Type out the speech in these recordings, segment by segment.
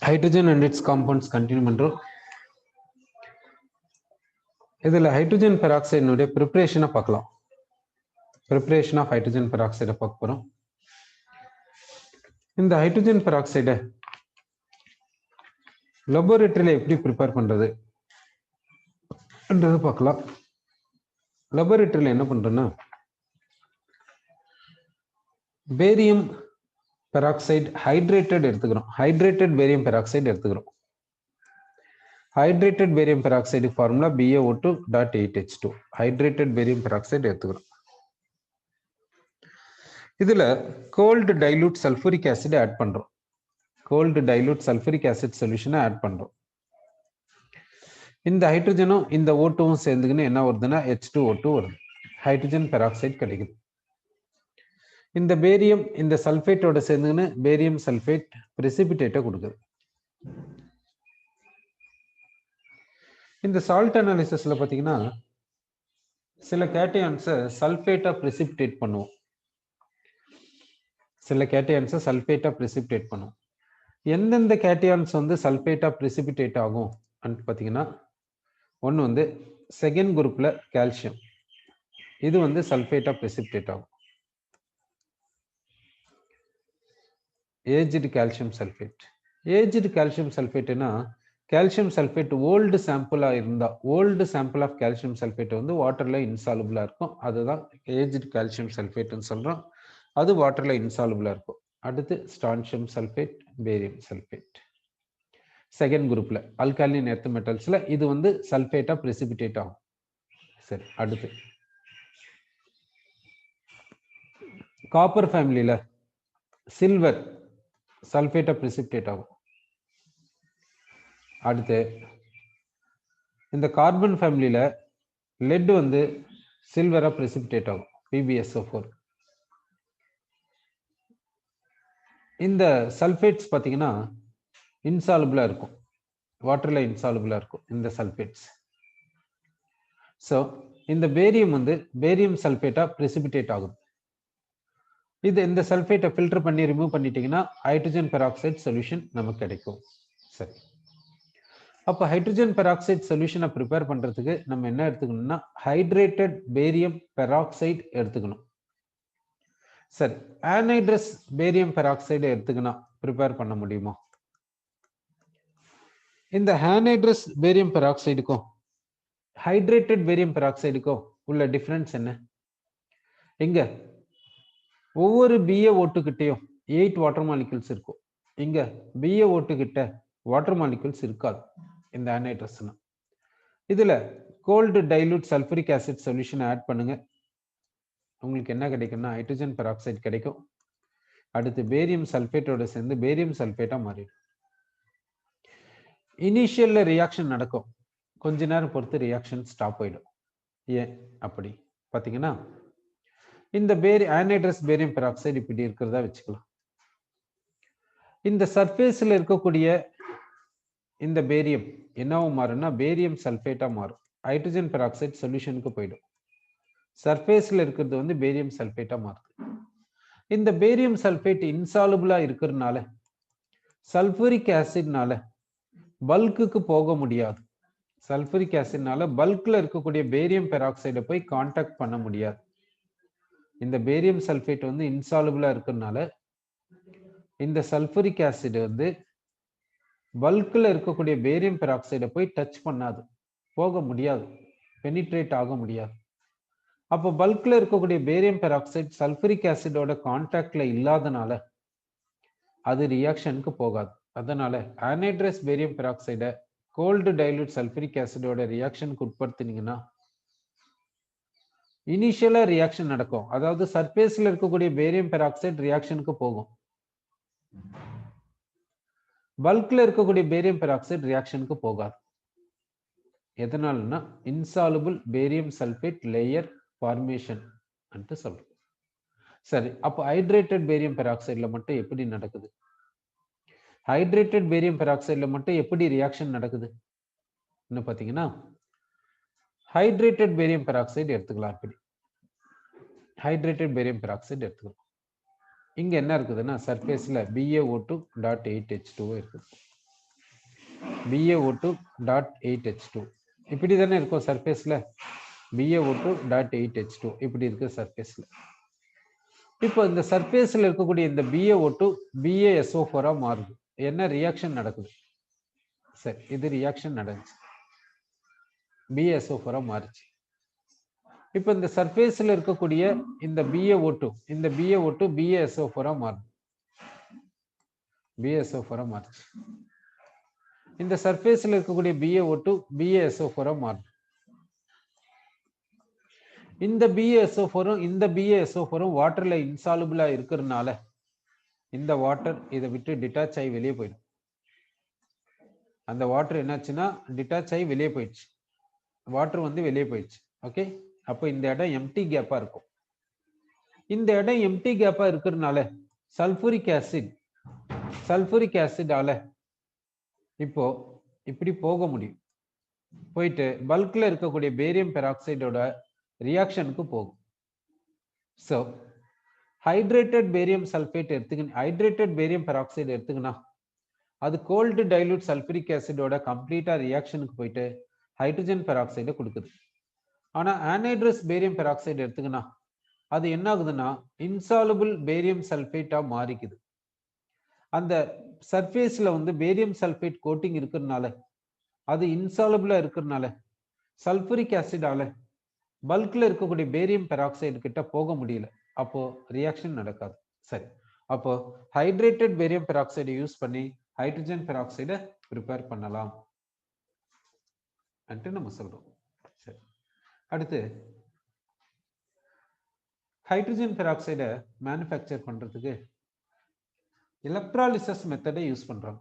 hydrogen and its compounds continue பண்றோம். இதுல hydrogen பெராக்சைடினுடைய ப்ரிப்பரேஷனை பார்க்கலாம். ப்ரிப்பரேஷன் ஆஃப் ஹைட்ரஜன் பெராக்சைடை பார்க்க போறோம். இந்த ஹைட்ரஜன் பெராக்சைடை லெபோரேட்டரியில எப்படி ப்ரிப்பேர் பண்றது பார்க்கலாம். லெபோரேட்டரியில என்ன பண்றோம்னா பேரியம் பெராக்சைடு ஹைட்ரேட்டட் எடுத்துக்கிறோம். ஹைட்ரேட்டட் பேரியம் பெராக்சைடு எடுத்துக்கிறோம். Hydrated barium peroxide formula BaO2.8H2. Hydrated barium peroxide எடுத்துக்கிறோம். இதுல cold dilute sulphuric acid add பண்றோம். கோல்டு டைலூட் சல்பூரிக் ஆசிட் சொல்யூஷனை ஆட் பண்றோம். இந்த ஹைட்ரஜனும் இந்த O2வும் சேர்ந்துக்கின்னு என்ன வருதுன்னா H2O2 வருது. ஹைட்ரஜன் பெராக்சைடு கிடைக்குது. இந்த பேரியம் இந்த சல்பேட்டோட சேர்ந்துக்கின்னு பேரியம் சல்பேட் பிரெசிபிடேட்டை கொடுக்குது. இந்த சால்ட் அனாலிசிஸ்ல பாத்தீங்கன்னா சில கேட்டையான்ஸை சல்பேட்டா பிரெசிபிடேட் பண்ணுவோம். சில கேட்டையான்ஸை சல்பேட்டா பிரெசிபிடேட் பண்ணுவோம். எந்தெந்த கேட்டையான்ஸ் வந்து சல்பேட்டா பிரெசிபிடேட் ஆகும் பார்த்தீங்கன்னா ஒன்று வந்து செகண்ட் குரூப்ல கால்சியம், இது வந்து சல்பேட்டா பிரெசிபிடேட் ஆகும். Aged calcium sulphate. Aged calcium சல்பேட்னா கால்சியம் சல்பேட் ஓல்டு சாம்பிளா இருந்தா, old sample of calcium sulphate வந்து வாட்டர்ல இன்சாலுபிளா இருக்கும். அதுதான் ஏஜ்டு கால்சியம் சல்பேட்னு சொல்றோம். அது வாட்டர்ல இன்சாலுபிளா இருக்கும். அடுத்து strontium sulphate, barium sulphate. Second குரூப்ல அல்காலின் எர்த் மெட்டல்ஸ்ல இது வந்து சல்பேட்டா பிரெசிபிடேட் ஆகும். சரி, அடுத்து காப்பர் ஃபேமிலியில சில்வர் சல்பேட்டா பிரெசிபிடேட் ஆகும். அடுத்து இந்த கார்பன் ஃபேமிலியில லெட் வந்து சில்வரா பிரெசிபிடேட் ஆகும், PbSO4. இந்த சல்பேட்ஸ் பார்த்தீங்கன்னா இன்சாலுபிளா இருக்கும், வாட்டர்ல இன்சாலுபிளா இருக்கும் இந்த சல்பேட்ஸ். ஸோ இந்த பேரியம் வந்து பேரியம் சல்பேட்டா பிரெசிபிடேட் ஆகும். இது இந்த சல்பேட்டை ஃபில்டர் பண்ணி ரிமூவ் பண்ணிட்டீங்கன்னா ஹைட்ரஜன் பெராக்சைடு சொல்யூஷன் நமக்கு கிடைக்கும். சரி, அப்போ ஹைட்ரஜன் பெராக்சைடு சொல்யூஷனை ப்ரிப்பேர் பண்றதுக்கு நம்ம என்ன எடுத்துக்கணும்னா ஹைட்ரேட்டட் பேரியம் பெராக்சைடு எடுத்துக்கணும். சரி, ஆனைட்ரஸ் பேரியம் பெராக்சைடு எடுத்துக்கணும் ப்ரிப்பேர் பண்ண முடியுமா? இந்த ஆனைட்ரஸ் பேரியம் பெராக்சைடுக்கும் ஹைட்ரேட்டட் பேரியம் பெராக்சைடுக்கும் உள்ள டிஃபரன்ஸ் என்ன? இங்க ஒவ்வொரு BaO2 கிட்டையும் 8 வாட்டர் மாலிகூல்ஸ் இருக்கும். இங்க BaO2 கிட்ட வாட்டர் மாலிகூல்ஸ் இருக்காது இந்த ஆனைட்ரஸ்னா. இதுல cold dilute sulphuric acid solution add பண்ணுங்க, உங்களுக்கு என்ன கிடைக்கும்னா ஹைட்ரஜன் பெராக்சைடு கிடைக்கும். அடுத்து பேரியம் சல்பேட்டோட சேர்ந்து பேரியம் சல்பேட்டா மாறிடும். இனிஷியல்ல ரியாக்ஷன் நடக்கும், கொஞ்ச நேரம் பொறுத்து ரியாக்ஷன் ஸ்டாப் ஆயிடும். ஏன் அப்படி பாத்தீங்கன்னா இந்த ஆனைட்ரஸ் பேரியம் பெராக்சைடு இப்படி இருக்கிறதா வச்சுக்கலாம். இந்த சர்ஃபேஸ்ல இருக்கக்கூடிய இந்த பேரியம் என்னவும் மாறும்னா பேரியம் சல்பேட்டா மாறும், ஹைட்ரஜன் பெராக்சைடு சொல்யூஷனுக்கு போயிடும். சர்ஃபேஸ்ல இருக்கிறது வந்து பேரியம் சல்பேட்டா மாறுது. இந்த பேரியம் சல்பேட் இன்சாலுபிளா இருக்கிறதுனால சல்பூரிக் ஆசிட்னால பல்குக்கு போக முடியாது. சல்பூரிக் ஆசிட்னால பல்க்ல இருக்கக்கூடிய பேரியம் பெராக்சைடை போய் கான்டாக்ட் பண்ண முடியாது. இந்த பேரியம் சல்பேட் வந்து இன்சாலுபிளா இருக்கிறதுனால இந்த சல்பூரிக் ஆசிட் வந்து பல்க்ல இருக்கக்கூடிய பேரியம் பெராக்சைடை போய் டச் பண்ணாது, போக முடியாது, பெனிட்ரேட் ஆக முடியாது. அப்போ பல்க்ல இருக்கக்கூடிய பேரியம் பெராக்சைடு சல்பூரிக் ஆசிடோட கான்டாக்ட்ல இல்லாதனால அது ரியாக்ஷனுக்கு போகாது. அதனால ஆனைட்ரஸ் பேரியம் பெராக்சைடை கோல்டு டைலூட் சல்பூரிக் ஆசிடோட ரியாக்ஷனுக்கு உட்படுத்தினீங்கன்னா இனிஷியலா ரியாக்ஷன் நடக்கும். அதாவது சர்ஃபேஸ்ல இருக்கக்கூடிய பேரியம் பெராக்சைடு ரியாக்ஷனுக்கு போகும். பல்க்ல இருக்கக்கூடிய பேரியம் பெராக்சைடு ரியாக்ஷனுக்கு போகாது. எதனாலனா இன்சாலுபிள் பேரியம் சல்பேட் லேயர் ஃபார்மேஷன் என்று சொல்றோம். சரி, அப்போ ஹைட்ரேட்டட் பேரியம் பெராக்சைடுல மட்டும் எப்படி நடக்குது? ஹைட்ரேட்டட் பேரியம் பெராக்சைடுல மட்டும் எப்படி ரியாக்ஷன் நடக்குது பாத்தீங்கன்னா ஹைட்ரேட்டட் பேரியம் பெராக்சைடு எடுத்துக்கலாம். இப்படி ஹைட்ரேட்டட் பேரியம் பெராக்சைடு எடுத்துக்கலாம். இங்க என்ன இருக்குதுன்னா சர்ஃபேஸ்ல BaO2.8H2 இருக்குது. BaO2.8H2 இப்படி தானே இருக்கும் சர்ஃபேஸ்ல. BaO2.8H2 இப்படி இருக்கு சர்ஃபேஸ்ல. இப்போ இந்த சர்ஃபேஸ்ல இருக்கக்கூடிய இந்த BaO2 BaSO4 மாறுது. என்ன ரியாக்ஷன் நடக்குது? சரி, இது ரியாக்ஷன் நடந்துச்சு, BaSO4 மாறுச்சு. இப்போ இந்த சர்ஃபேஸ்ல இருக்கக்கூடிய இந்த BaO2 BaSO4 மாறுது. BaSO4 மாறுச்சு. இந்த சர்ஃபேஸ்ல இருக்கக்கூடிய BaO2 BaSO4 மாறுது. இந்த BaSO4 வாட்டர்ல இன்சாலுபிளா இருக்கிறதுனால இந்த வாட்டர் இதை விட்டு டிட்டாச் ஆகி வெளியே போயிடும். அந்த வாட்டர் என்னாச்சுன்னா டிட்டாச் ஆகி வெளியே போயிடுச்சு, வாட்டர் வந்து வெளியே போயிடுச்சு. ஓகே, அப்போ இந்த இடம் எம்டி கேப்பா இருக்கும். இந்த இடம் எம்டி கேப்பா இருக்கிறதுனால சல்பூரிக் ஆசிடால இப்போ இப்படி போக முடியும். போயிட்டு பல்க்ல இருக்கக்கூடிய பேரியம் பெராக்சைடோட ரியாக்ஷனுக்கு போகும். So hydrated barium sulphate hydrated barium peroxide எடுத்துக்கினா அது கோல்டு டைலூட் சல்பூரிக் ஆசிடோட கம்ப்ளீட்டா ரியாக்ஷனுக்கு போயிட்டு ஹைட்ரஜன் பெராக்சைடை கொடுக்குது. ஆனா ஆனைட்ரஸ் பேரியம் பெராக்சைடு எடுத்துக்கினா அது என்ன ஆகுதுன்னா இன்சாலுபிள் பேரியம் சல்ஃபேட்டா மாறிக்குது. அந்த சர்ஃபேஸ்ல வந்து பேரியம் சல்ஃபேட் கோட்டிங் இருக்கிறதுனால அது இன்சாலுபிளா இருக்கிறதுனால சல்பூரிக் ஆசிடால பல்க்ல இருக்கக்கூடிய பேரியம் பெராக்சைடு கிட்ட போக முடியல. அப்போ ரியாக்ஷன் நடக்காது. சரி, அப்போ ஹைட்ரேட்டட் பேரியம் பெராக்சைடை யூஸ் பண்ணி ஹைட்ரஜன் பெராக்சைடை ப்ரிப்பேர் பண்ணலாம் நம்ம சொல்றோம். சரி, அடுத்து ஹைட்ரஜன் பெராக்சைடை மேனுஃபேக்சர் பண்றதுக்கு எலக்ட்ராலிசிஸ் மெத்தடை யூஸ் பண்றோம்.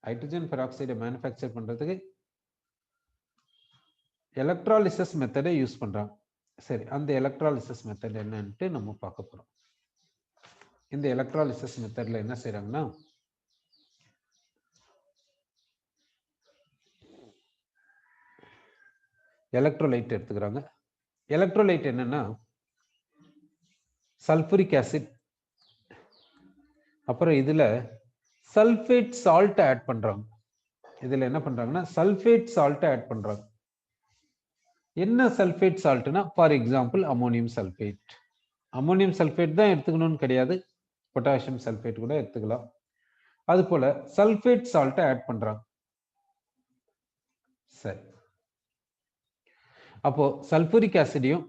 ஹைட்ரஜன் பெராக்சைடை மேனுஃபேக்சர் பண்றதுக்கு எலக்ட்ராலிசிஸ் மெத்தடை யூஸ் பண்றாங்க. சரி, அந்த எலக்ட்ராலிசிஸ் மெத்தட் என்னன்னு நம்ம பார்க்க போறோம். இந்த எலக்ட்ராலிசிஸ் மெத்தட்ல என்ன செய்யறாங்கன்னா எலக்ட்ரோலைட் எடுத்துக்கிறாங்க. எலக்ட்ரோலைட் என்னன்னா சல்பூரிக் ஆசிட், அப்புறம் இதுல சல்பேட் சால்ட் ஆட் பண்றாங்க. இதுல என்ன பண்றாங்கன்னா சல்பேட் சால்ட் ஆட் பண்றாங்க. என்ன சல்பேட் சால்ட்னா for example ammonium sulphate. Ammonium sulphate தான் எடுத்துக்கணும்னு கிடையாது, பொட்டாசியம் சல்பேட் கூட எடுத்துக்கலாம். அது போல சல்பேட் சால்ட்டை ஆட் பண்றாங்க. சரி, அப்போ சல்பூரிக் ஆசிடையும்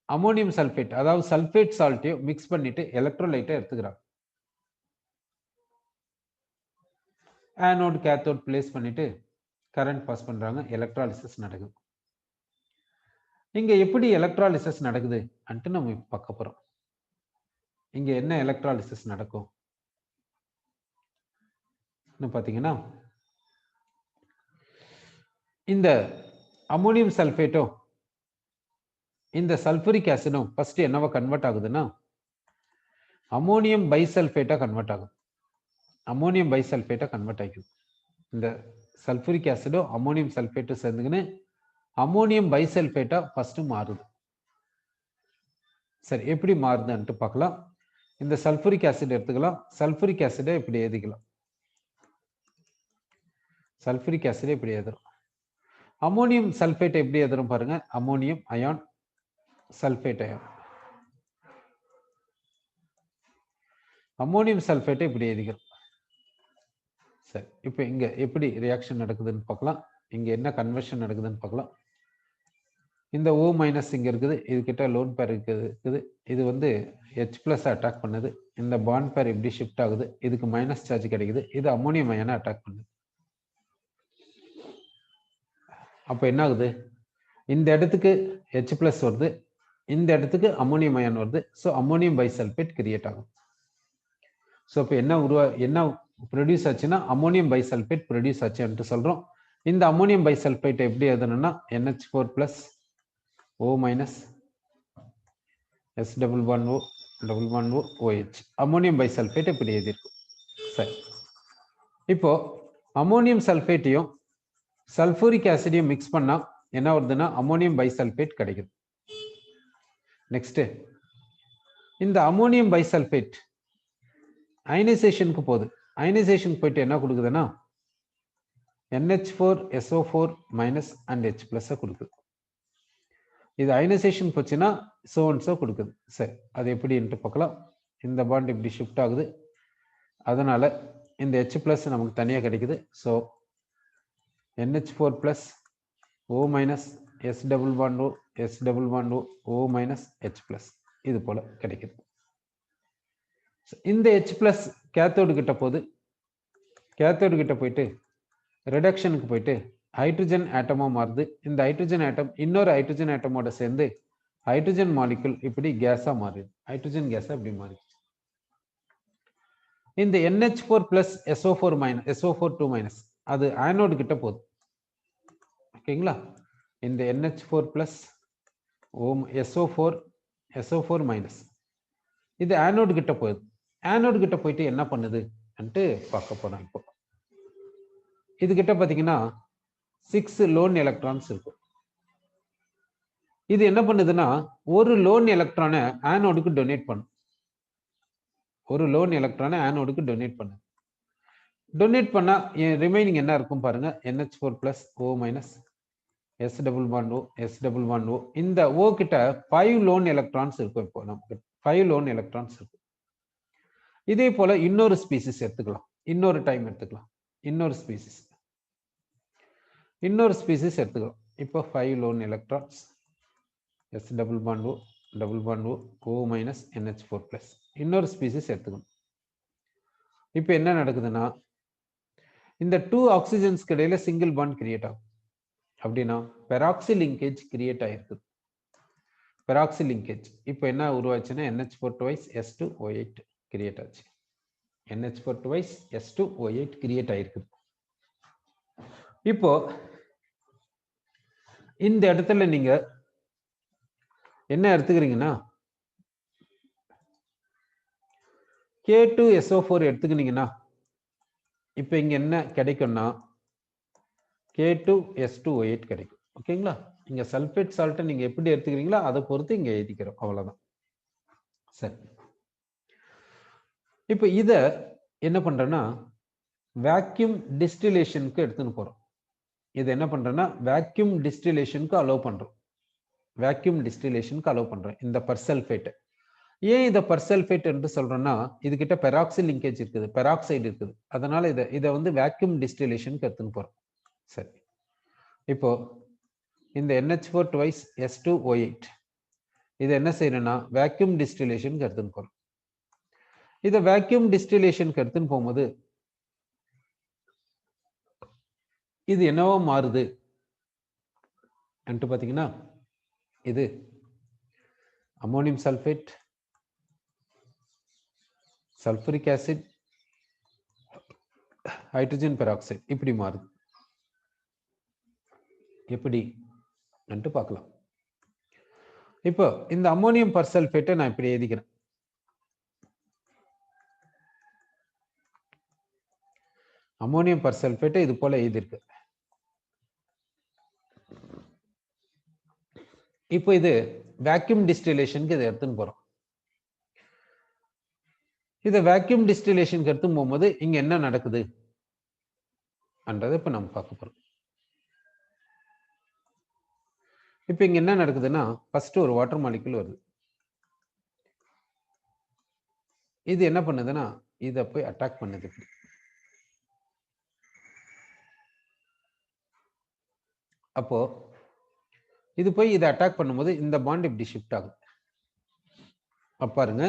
அமோனியம் சல்பேட் அதாவது சல்பேட் சால்ட்டையும் மிக்ஸ் பண்ணிட்டு எலக்ட்ரோலைட்டை எடுத்துக்கிறாங்க. ஆனோட் கேத்தோட் பிளேஸ் பண்ணிட்டு கரண்ட் பாஸ் பண்றாங்க, எலக்ட்ராலிசிஸ் நடக்குது. இங்க எப்படி எலக்ட்ராலிசிஸ் நடக்குது அன்ட்டு நம்ம பார்க்க போறோம். இங்க என்ன எலக்ட்ராலிசிஸ் நடக்கும் பாத்தீங்கன்னா இந்த அமோனியம் சல்பேட்டும் இந்த சல்பூரிக் ஆசிடும் ஃபர்ஸ்ட் என்னவா கன்வெர்ட் ஆகுதுன்னா அமோனியம் பைசல்பேட்டா கன்வெர்ட் ஆகுது. அமோனியம் பைசல்பேட்டா கன்வெர்ட் ஆகுது. இந்த சல்பூரிக் ஆசிடும் அமோனியம் சல்பேட்டும் சேர்ந்துக்கின்னு அமோனியம் பைசல்பேட்டா ஃபர்ஸ்ட் மாறுது. சரி, எப்படி மாறுதுன்ட்டு பார்க்கலாம். இந்த சல்பூரிக் ஆசிட் எடுத்துக்கலாம். சல்பூரிக் ஆசிடை இப்படி எழுதிக்கலாம். சல்பூரிக் ஆசிடை இப்படி எழுதுறோம். அமோனியம் சல்பேட் எப்படி எழுதுறோம் பாருங்க, ammonium ion sulphate ion. Ammonium சல்பேட்டை இப்படி எழுதிக்கிறோம். சரி, இப்போ இங்க எப்படி ரியாக்ஷன் நடக்குதுன்னு பார்க்கலாம். இங்க என்ன கன்வர்ஷன் நடக்குதுன்னு பார்க்கலாம். இந்த O மைனஸ் இங்க இருக்குது, இது கிட்ட லோன் பேர் இருக்குது. இது வந்து H+ அட்டாக் பண்ணுது. இந்த பாண்ட் பேர் எப்படி ஷிஃப்ட் ஆகுது, இதுக்கு மைனஸ் சார்ஜ் கிடைக்குது. இது அமோனியம் அயனை அட்டாக் பண்ணுது. அப்போ என்ன ஆகுது, இந்த இடத்துக்கு H+ வருது, இந்த இடத்துக்கு அமோனியம் அயன் வருது. ஸோ அமோனியம் பைசல்பேட் கிரியேட் ஆகும். ஸோ இப்போ என்ன ப்ரொடியூஸ் ஆச்சுன்னா அமோனியம் பைசல்பேட் ப்ரொடியூஸ் ஆச்சுன்ட்டு சொல்றோம். இந்த அமோனியம் பைசல்பேட் எப்படி எழுதணும்னா NH4+ O- S11O OH ammonium பைசல்பேட் இப்படி எழுதியிருக்கும். சரி, இப்போ அமோனியம் சல்பேட்டையும் சல்பூரிக் ஆசிடையும் மிக்ஸ் பண்ணா என்ன வருதுன்னா அமோனியம் பைசல்பேட் கிடைக்குது. நெக்ஸ்ட் இந்த அமோனியம் பைசல்பேட் அயனைசேஷனுக்கு போகுது. அயனைசேஷன் போயிட்டு என்ன கொடுக்குதுன்னா NH4 SO4 minus and H plus கொடுக்குது. இது அயனைசேஷன் போச்சுன்னா சோ கொடுக்குது. சரி, அது எப்படின்ட்டு பார்க்கலாம். இந்த பாண்ட் இப்படி ஷிஃப்ட் ஆகுது, அதனால இந்த H பிளஸ் நமக்கு தனியாக கிடைக்குது. So NH4 plus O minus S double bond O, S double bond O, O minus H plus இது போல கிடைக்குது. இந்த H பிளஸ் கேத்தோடு கிட்ட போகுது, கேத்தோடு கிட்ட போயிட்டு ரிடக்ஷனுக்கு போயிட்டு ஹைட்ரஜன் ஆட்டமா மாறுது. இந்த ஹைட்ரஜன் ஆட்டம் இன்னொரு ஹைட்ரஜன் ஆட்டமோட சேர்ந்து ஹைட்ரஜன் மாலிகுல் இப்படி கேஸா மாறுது, ஹைட்ரஜன் கேஸா இப்படி மாறிடுச்சு. இந்த NH4 plus SO4 minus SO4 minus அது ஆனோடு கிட்ட போகுது. ஓகேங்களா, இந்த NH4 பிளஸ் SO4 மைனஸ் இது ஆனோடு கிட்ட போகுது. ஆனோடு கிட்ட போயிட்டு என்ன பண்ணுது பார்க்க போறோம். இப்போ இது கிட்ட பாத்தீங்கன்னா 6 லோன் எலக்ட்ரான்ஸ் இருக்கும். இது என்ன பண்ணுதுன்னா ஒரு லோன் எலக்ட்ரானை ஆனோடுக்கு டொனேட் பண்ணும். ஒரு லோன் எலக்ட்ரானை ஆனோடுக்கு டொனேட் பண்ணு. டொனேட் பண்ணா ரிமைனிங் என்ன இருக்கும் பாருங்க. NH4 plus O minus S double bond O, S double bond O. இந்த O கிட்ட 5 லோன் எலக்ட்ரான்ஸ் இருக்கும். இப்போ நமக்கு 5 லோன் எலக்ட்ரான்ஸ் இருக்கும். இதே போல இன்னொரு ஸ்பீசிஸ் எடுத்துக்கலாம், இன்னொரு டைம் எடுத்துக்கலாம், இன்னொரு ஸ்பீசிஸ் எடுத்துக்கலாம். இப்போ 5 loan electrons S double bond O, double bond O, O minus NH4 plus இன்னொரு ஸ்பீசிஸ் எடுத்துக்கணும். இப்போ என்ன நடக்குதுன்னா இந்த 2 ஆக்சிஜன்ஸ்க்கு இடையில சிங்கிள் பாண்ட் கிரியேட் ஆகும். அப்படின்னா பெராக்சி லிங்கேஜ் கிரியேட் ஆயிருக்குது. பெராக்சி லிங்கேஜ் இப்போ என்ன உருவாச்சுன்னா NH4 twice S2O8 கிரியேட் ஆச்சு. NH4 twice S2O8 கிரியேட் ஆயிருக்குது. இப்போ இந்த இடத்துல நீங்க என்ன எடுத்துக்கிறீங்கன்னா K2SO4 எடுத்துக்கிட்டீங்கன்னா இப்போ இங்க என்ன கிடைக்கும்னா K2S2O8 கிடைக்கும். ஓகேங்களா, இங்க சல்பேட் சால்ட்டை நீங்க எப்படி எடுத்துக்கிறீங்களோ அதை பொறுத்து இங்க எழுதிக்கிறோம், அவ்வளவுதான். சரி, இப்போ இத என்ன பண்றேன்னா வேக்யூம் டிஸ்டிலேஷனுக்கு எடுத்துன்னு போறோம். இது என்ன பண்றேன்னா வேக்யூம் டிஸ்டிலேஷனுக்கு அலோவ் பண்றோம். வேக்யூம் டிஸ்டிலேஷனுக்கு அலோவ் பண்றேன் இந்த பர்சல்ஃபேட். ஏன் இதை பர்சல்ஃபேட் என்று சொல்றோம்னா இது கிட்ட பெராக்சி லிங்கேஜ் இருக்குது, பெராக்சைடு இருக்குது. அதனால இதை வந்து வேக்யூம் டிஸ்டிலேஷனுக்கு எடுத்துன்னு போறோம். சரி, இப்போ இந்த NH4 twice S2O8 இது என்ன செய்யணும்னா வேக்யூம் டிஸ்டிலேஷனுக்கு எடுத்துன்னு போறோம். இதை வேக்யூம் டிஸ்டிலேஷனுக்கு எடுத்துன்னு போகும்போது இது என்னவோ மாறுது பாத்தீங்கன்னா இது ammonium sulphate, sulphuric acid, hydrogen peroxide இப்படி மாறுது. எப்படி பார்க்கலாம். இப்போ இந்த அமோனியம் பர்சல்பேட்டை நான் இப்படி எழுதிக்கிறேன். அமோனியம் பர்சல்பேட்டை இது போல எழுதிருக்கு. இப்போ இது வேக்யூம் டிஸ்டிலேஷனுக்கு இதை எடுத்துன்னு போறோம். இதை வேக்யூம் டிஸ்டிலேஷனுக்கு எடுத்து போகும்போது இங்க என்ன நடக்குது இப்ப நம்ம பார்க்க போறோம். இப்ப இங்க என்ன நடக்குதுன்னா ஃபர்ஸ்ட் ஒரு வாட்டர் மாலிகுல் வருது. இது என்ன பண்ணுதுன்னா இதை போய் அட்டாக் பண்ணுது. அப்போ இது போய் இதை அட்டாக் பண்ணும்போது இந்த பாண்ட் இப்படி ஷிஃப்ட் ஆகுது. பாருங்க,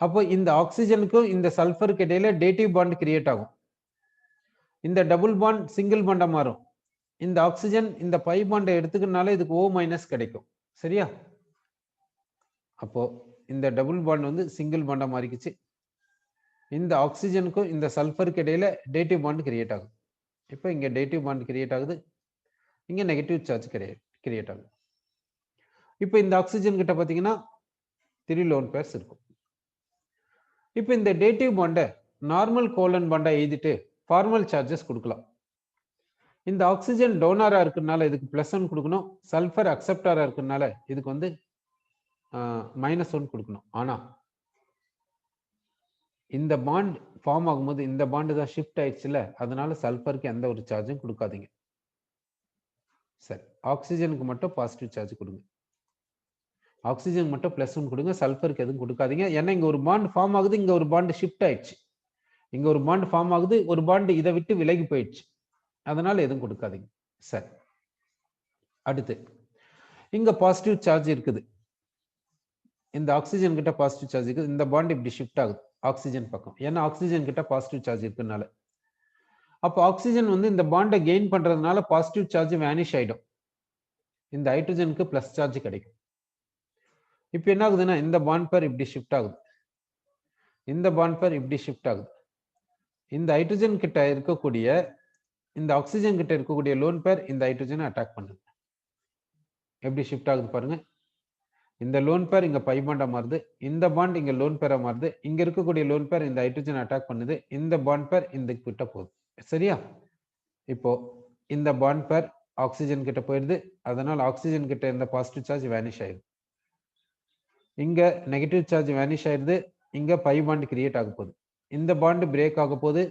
அப்போ இந்த ஆக்சிஜனுக்கும் இந்த சல்பருக்கு இடையில டேட்டிவ் பாண்ட் கிரியேட் ஆகும். இந்த டபுள் பாண்ட் சிங்கிள் பாண்டா மாறும். இந்த ஆக்சிஜன் இந்த பை பாண்டை எடுத்துக்கனால இதுக்கு O மைனஸ் கிடைக்கும். சரியா, அப்போ இந்த டபுள் பாண்ட் வந்து சிங்கிள் பாண்டா மாறிக்குச்சு. இந்த ஆக்சிஜனுக்கும் இந்த சல்பருக்கு இடையில டேட்டிவ் பாண்ட் கிரியேட் ஆகுது. இப்போ இங்க டேட்டிவ் பாண்ட் கிரியேட் ஆகுது, இங்க நெகட்டிவ் சார்ஜ் கிரியேட் ஆகுது. இப்போ இந்த ஆக்சிஜன் கிட்ட பாத்தீங்கன்னா 3 லோன் பேர்ஸ் இருக்கும். இப்போ இந்த டேட்டிவ் பாண்டை நார்மல் கோலன் பாண்டா எழுதிட்டு ஃபார்மல் சார்ஜஸ் கொடுக்கலாம். இந்த ஆக்சிஜன் டோனரா இருக்கிறதுனால இதுக்கு +1 கொடுக்கணும், சல்ஃபர் அக்செப்டாரா இருக்கிறதுனால இதுக்கு வந்து -1 கொடுக்கணும். ஆனா இந்த பாண்ட் ஃபார்ம் ஆகும்போது இந்த பாண்டு தான் ஷிஃப்ட் ஆயிடுச்சுல, அதனால சல்ஃபருக்கு எந்த ஒரு சார்ஜும் கொடுக்காதீங்க. சரி, ஆக்சிஜனுக்கு மட்டும் பாசிட்டிவ் சார்ஜ் கொடுங்க. ஆக்சிஜன் மட்டும் +1 கொடுங்க, சல்ஃபருக்கு எதுவும் கொடுக்காதீங்க. ஏன்னா இங்க ஒரு பாண்ட் ஃபார்ம் ஆகுது, இங்க ஒரு பாண்ட் ஷிஃப்ட் ஆயிடுச்சு. இங்க ஒரு பாண்ட் ஃபார்ம் ஆகுது, ஒரு பாண்ட் இதை விட்டு விலகி போயிடுச்சு. அதனால எதுவும் கொடுக்காதீங்க. சரி, அடுத்து இங்க பாசிட்டிவ் சார்ஜ் இருக்குது. இந்த ஆக்சிஜன் கிட்ட பாசிட்டிவ் சார்ஜ் இருக்குது. இந்த பாண்ட் இப்படி ஷிஃப்ட் ஆகுது ஆக்சிஜன் பக்கம். ஏன்னா ஆக்சிஜன் கிட்ட பாசிட்டிவ் சார்ஜ் இருக்கனால. அப்போ ஆக்சிஜன் வந்து இந்த பாண்டை கெயின் பண்றதுனால பாசிட்டிவ் சார்ஜ் வேனிஷ் ஆயிடும். இந்த ஹைட்ரஜனுக்கு பிளஸ் சார்ஜ் கிடைக்கும். இப்போ என்ன ஆகுதுன்னா இந்த பாண்ட் பேர் இப்படி ஷிஃப்ட் ஆகுது. இந்த பாண்ட் பேர் இப்படி ஷிஃப்ட் ஆகுது. இந்த ஹைட்ரஜன் கிட்ட இருக்கக்கூடிய இந்த ஆக்சிஜன் கிட்ட இருக்கக்கூடிய லோன் பேர் இந்த ஹைட்ரஜனை அட்டாக் பண்ணுது. எப்படி ஷிஃப்ட் ஆகுது பாருங்க. இந்த லோன் பேர் இங்க பை பாண்டா மாறுது, இந்த பாண்ட் இங்க லோன் பேரா மாறுது, இங்க இருக்கக்கூடிய லோன் பேர் இந்த ஹைட்ரஜன் அட்டாக் பண்ணுது, இந்த பாண்ட் பேர் இந்த கிட்ட போகுது. சரியா? இப்போ இந்த பாண்ட் பேர் ஆக்சிஜன் கிட்ட போயிடுது, அதனால ஆக்சிஜன் கிட்ட இந்த பாசிட்டிவ் சார்ஜ் வேனிஷ் ஆயிடுது. இங்க நெகட்டிவ் சார்ஜ் வேனிஷ் ஆயிடுது, இங்க பை பாண்ட் கிரியேட் ஆக போகுது. இந்த பாண்ட் பிரேக் ஆக போகுது,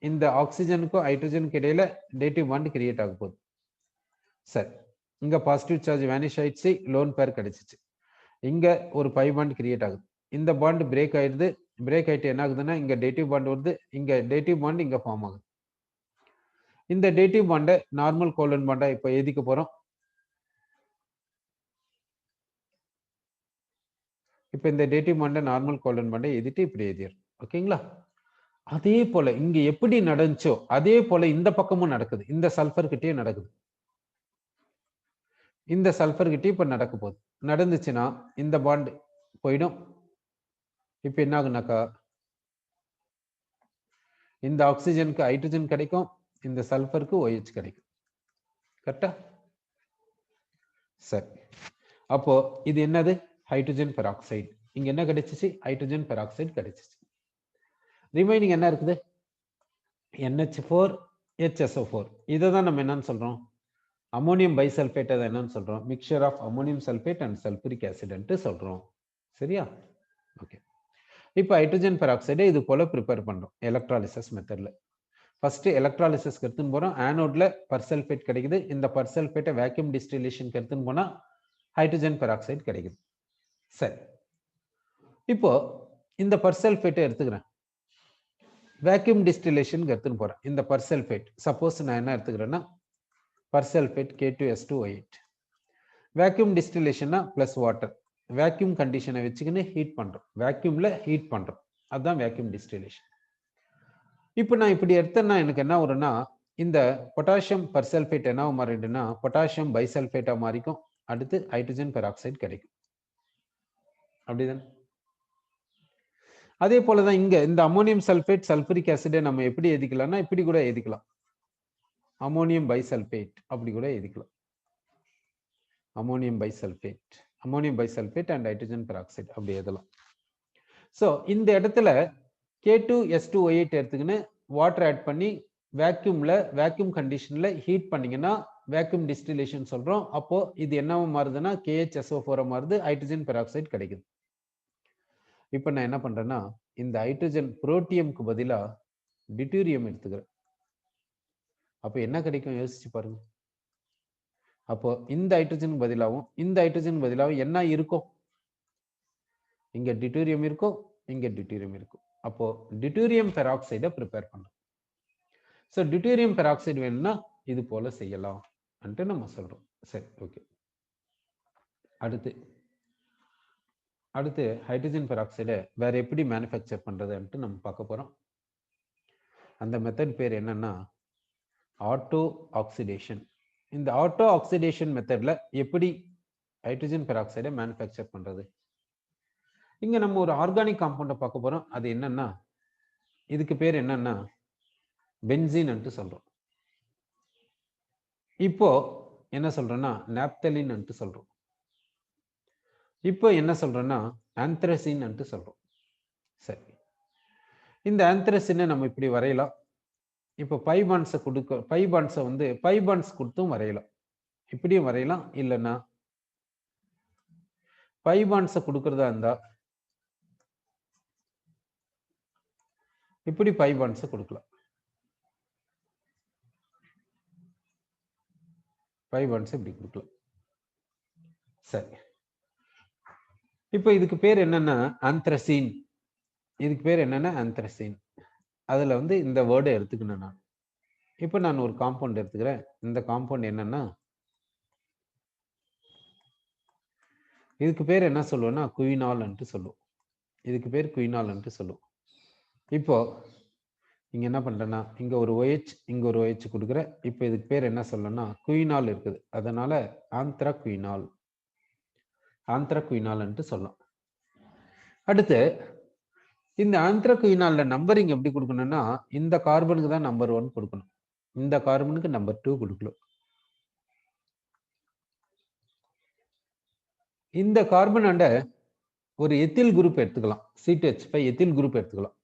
இந்த ஆக்சிஜனுக்கும் ஹைட்ரஜனுக்கு இடையில டேட்டிவ் பாண்ட் கிரியேட் ஆக போகுது. சரி, இங்க பாசிட்டிவ் சார்ஜ் வேனிஷ் ஆயிடுச்சு, லோன் பேர் கிடைச்சிச்சு. இங்க ஒரு பை பாண்ட் கிரியேட் ஆகுது. இந்த பாண்ட் பிரேக் ஆயிடுது, பிரேக் ஆயிட்டு என்ன ஆகுதுன்னா இங்க டேட்டிவ் பாண்ட் வருது, இங்க டேட்டிவ் பாண்ட் இங்க ஃபார்ம் ஆகுது. இந்த டேட்டிவ் பாண்டை நார்மல் கோலன் பாண்டா இப்ப எழுதிக்க போறோம். இப்ப இந்த டேட்டிவ் பாண்டை நார்மல் கோலன் பாண்டை எழுதிட்டு இப்படி எழுதிடும். ஓகேங்களா? அதே போல இங்க எப்படி நடந்துச்சோ அதே போல இந்த பக்கமும் நடக்குது. இந்த சல்பர் கிட்டே நடக்குது. இந்த சல்பர் கிட்டே இப்ப நடக்க போகுது. நடந்துச்சுன்னா இந்த பாண்ட் போயிடும். இப்ப என்ன ஆகுனாக்கா இந்த ஆக்சிஜனுக்கு ஹைட்ரஜன் கிடைக்கும், இந்த சல்பருக்கு OH கிடைக்கும். கரெக்டா? சரி, அப்போ இது என்னது? Hydrogen peroxide. இங்க என்ன கிடைச்சிச்சு? ஹைட்ரஜன் பெராக்சைடு கிடைச்சிச்சு. ரிமைனிங் என்ன இருக்குது? NH4 HSO4. இதை தான் நம்ம என்னன்னு சொல்றோம்? அமோனியம் பைசல்பேட் என்னன்னு சொல்றோம்? Mixture of ammonium sulphate and sulphuric acid சொல்றோம். சரியா? ஓகே. இப்போ ஹைட்ரஜன் பெராக்சைடை இது போல ப்ரிப்பேர் பண்றோம் எலக்ட்ராலிசிஸ் மெத்தட்ல. ஃபர்ஸ்ட் எலக்ட்ராலிசிஸ் எடுத்துன்னு போறோம். ஆனோட்ல பர்சல்பேட் கிடைக்குது. இந்த பர்சல்பேட்டை வேக்யூம் டிஸ்டிலேஷன் எடுத்துன்னு போனா ஹைட்ரஜன் பெராக்சைடு கிடைக்குது. சரி, இப்போ இந்த பர்சல்பேட்டை எடுத்துக்கிறேன், வேக்யூம் டிஸ்டிலேஷன் எடுத்துன்னு போறேன். இந்த பர்சல்பேட் சப்போஸ் நான் என்ன எடுத்துக்கிறேன்னா பர்சல்பேட் K2S2O8. வேக்யூம் டிஸ்டிலேஷன்னா பிளஸ் வாட்டர். வேக்யூம் கண்டிஷனை வச்சுக்கின்னு ஹீட் பண்றோம். வேக்யூம்ல ஹீட் பண்றோம். அதுதான் வேக்யூம் டிஸ்டிலேஷன். இப்போ நான் இப்படி எடுத்தேன்னா எனக்கு என்ன வரும்னா இந்த பொட்டாசியம் பர்சல்பேட் என்ன மாறிடுன்னா பொட்டாசியம் பைசல்பேட்டா மாறிக்கும். அடுத்து ஹைட்ரஜன் பெராக்சைடு கிடைக்கும். அப்படிதான். அதே போலதான் இங்க இந்த அமோனியம் சல்பேட் சல்பூரிக் ஆசிடை நம்ம எப்படி எழுதிக்கலாம்னா இப்படி கூட எழுதிக்கலாம். அமோனியம் பைசல்பேட் அப்படி கூட எழுதிக்கலாம். அமோனியம் பைசல்பேட் அண்ட் ஹைட்ரஜன் பெராக்சைடு அப்படி எழுதலாம். ஸோ இந்த இடத்துல K2S2O8 எடுத்துக்கின்னு வாட்டர் ஆட் பண்ணி வேக்யூம் கண்டிஷன்ல ஹீட் பண்ணீங்கன்னா வேக்யூம் டிஸ்டிலேஷன் சொல்றோம். அப்போ இது என்னவா மாறுதுன்னா KHSO4 மாறுது, ஹைட்ரஜன் பெராக்சைடு கிடைக்குது. இப்போ நான் என்ன பண்றேன்னா இந்த ஹைட்ரஜன் புரோட்டியம்க்கு பதிலா டியூட்டீரியம் எடுத்துக்கிறேன். அப்போ என்ன கிடைக்கும் யோசிச்சு பாருங்க. அப்போ இந்த ஹைட்ரஜன் பதிலாகவும் என்ன இருக்கும்? இங்க டியூட்டீரியம் இருக்கும், இங்க டியூட்டீரியம் இருக்கும். அப்போ டியூட்டீரியம் பெராக்சைடை ப்ரிப்பேர் பண்ணலாம். ஸோ டியூட்டீரியம் பெராக்சைடு வேணும்னா இது போல செய்யலாம் நம்ம சொல்றோம். சரி, ஓகே. அடுத்து ஹைட்ரஜன் பெராக்சைடை வேற எப்படி மேனுஃபேக்சர் பண்றதுன்ட்டு நம்ம பார்க்க போறோம். அந்த மெத்தட் பேர் என்னன்னா ஆட்டோ ஆக்சிடேஷன். இந்த ஆட்டோ ஆக்சிடேஷன் மெத்தட்ல எப்படி ஹைட்ரஜன் பெராக்சைடை மேனுஃபேக்சர் பண்றது? இங்க நம்ம ஒரு ஆர்கானிக் காம்பவுண்டை பார்க்க போறோம். அது என்னன்னா இதுக்கு பேர் என்னன்னா பென்சீன் சொல்றோம். இப்போ என்ன சொல்றோம்னா நாப்தலின் சொல்றோம். இப்போ என்ன சொல்றோம்னா ஆந்த்ரசின் சொல்றோம். சரி, இந்த ஆந்த்ரசினை நம்ம இப்படி வரையலாம். இப்போ பை பாண்ட்ஸ் கொடுத்தும் வரையலாம். இப்படியும் வரையலாம். இல்லைன்னா பை பாண்ட்ஸை கொடுக்கறதா இருந்தா இப்படி பை பாண்ட்ஸ் கொடுக்கலாம். பை பாண்ட்ஸ் இப்படி கொடுக்கலாம். சரி, இப்போ இதுக்கு பேர் என்னன்னா ஆந்த்ரசீன். இதுக்கு பேர் என்னன்னா ஆந்த்ரசீன். அதுல வந்து இந்த வேர்டை எடுத்துக்கணும் நான். இப்போ நான் ஒரு காம்பவுண்ட் எடுத்துக்கிறேன். இந்த காம்பவுண்ட் என்னன்னா, இதுக்கு பேர் என்ன சொல்லுவோம்னா குயினால் சொல்லுவோம். இதுக்கு பேர் குயினால் சொல்லுவோம். இப்போ இங்க என்ன பண்றேன்னா, இங்க ஒரு OH இங்க ஒரு OH கொடுக்குறேன். இப்போ இதுக்கு பேர் என்ன சொல்லணும்னா குயினால் இருக்குது. அதனால ஆந்த்ரகுயினால், ஆந்த்ரகுயினால் சொல்லலாம். அடுத்து இந்த ஆந்த்ரகுயினால்ல நம்பரிங் எப்படி கொடுக்கணும்னா, இந்த கார்பனுக்கு தான் நம்பர் 1 கொடுக்கணும், இந்த கார்பனுக்கு நம்பர் 2 கொடுக்கணும். இந்த கார்பன் அண்ட ஒரு எத்தில் குரூப் எடுத்துக்கலாம், C2H5 எத்தில் குரூப் எடுத்துக்கலாம்.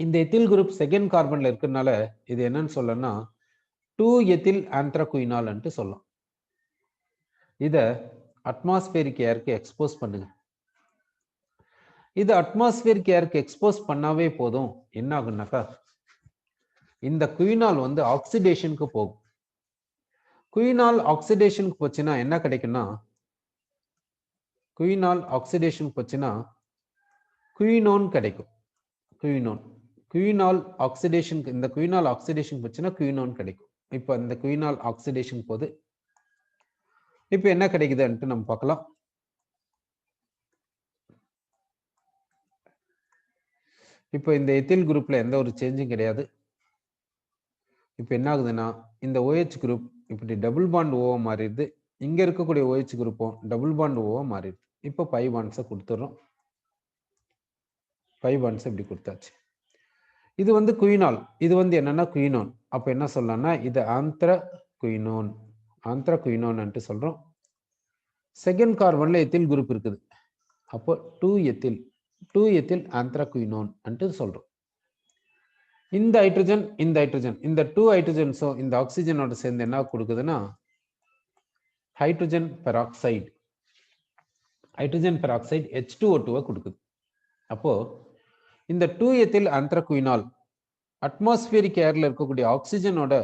இந்த எத்தில் குரூப் செகண்ட் கார்பன்ல இருக்கிறதுனால இது என்னன்னு சொல்லணும்னா 2 எத்தில் ஆந்த்ரகுயினால் சொல்லலாம். இத அட்மாஸ்பியரிக் ஏருக்கு எக்ஸ்போஸ் பண்ணுங்க. இது அட்மாஸ்பியரிக் ஏருக்கு எக்ஸ்போஸ் பண்ணாவே போதும். என்ன ஆகுனாக்கா, இந்த குயினால் வந்து ஆக்சிடேஷனுக்கு போகும். குயினால் ஆக்சிடேஷனுக்கு போச்சுன்னா என்ன கிடைக்கும்னா, குயினால் ஆக்சிடேஷன் போச்சுன்னா குயினோன் கிடைக்கும். குயினோன், குயினால் ஆக்சிடேஷன், இந்த குயினால் ஆக்சிடேஷன் போச்சுன்னா குயினோன் கிடைக்கும். இப்போ இந்த குயினால் ஆக்சிடேஷன் போது இப்போ என்ன கிடைக்குதுன்ட்டு நம்ம பார்க்கலாம். இப்போ இந்த எத்தில் குரூப்ல எந்த ஒரு சேஞ்சும் கிடையாது. இப்போ என்ன ஆகுதுன்னா, இந்த OH குரூப் இப்படி டபுள் பாண்ட் ஓவா மாறிடுது. இங்க இருக்கக்கூடிய OH குரூப்பும் டபுள் பாண்ட் ஓவா மாறிடுது. இப்போ பை பாண்ட்ஸை கொடுத்துறோம். பை பாண்ட்ஸ் இப்படி கொடுத்தாச்சு. இது வந்து குயினால், இது வந்து என்னன்னா குயினோன். அப்ப என்ன சொல்லலாம்னா இது ஆந்த்ரகுயினோன், ஆந்த்ரகுயினோன் சொல்றோம். செகண்ட் கார்பன்ல எத்தில் குரூப் இருக்குது. அப்போ 2 எத்தில் ஆந்த்ரகுயினோன் சொல்றோம். இந்த ஹைட்ரஜன் இந்த ஹைட்ரஜன், இந்த 2 ஹைட்ரஜன்ஸும் இந்த ஆக்சிஜனோட சேர்ந்து என்ன கொடுக்குதுன்னா hydrogen peroxide, hydrogen peroxide H2O2 கொடுக்குது. அப்போ இந்த 2 எத்தில் ஆந்த்ரகுயினால் அட்மாஸ்பியரிக் ஏர்ல இருக்கக்கூடிய ஆக்சிஜனோட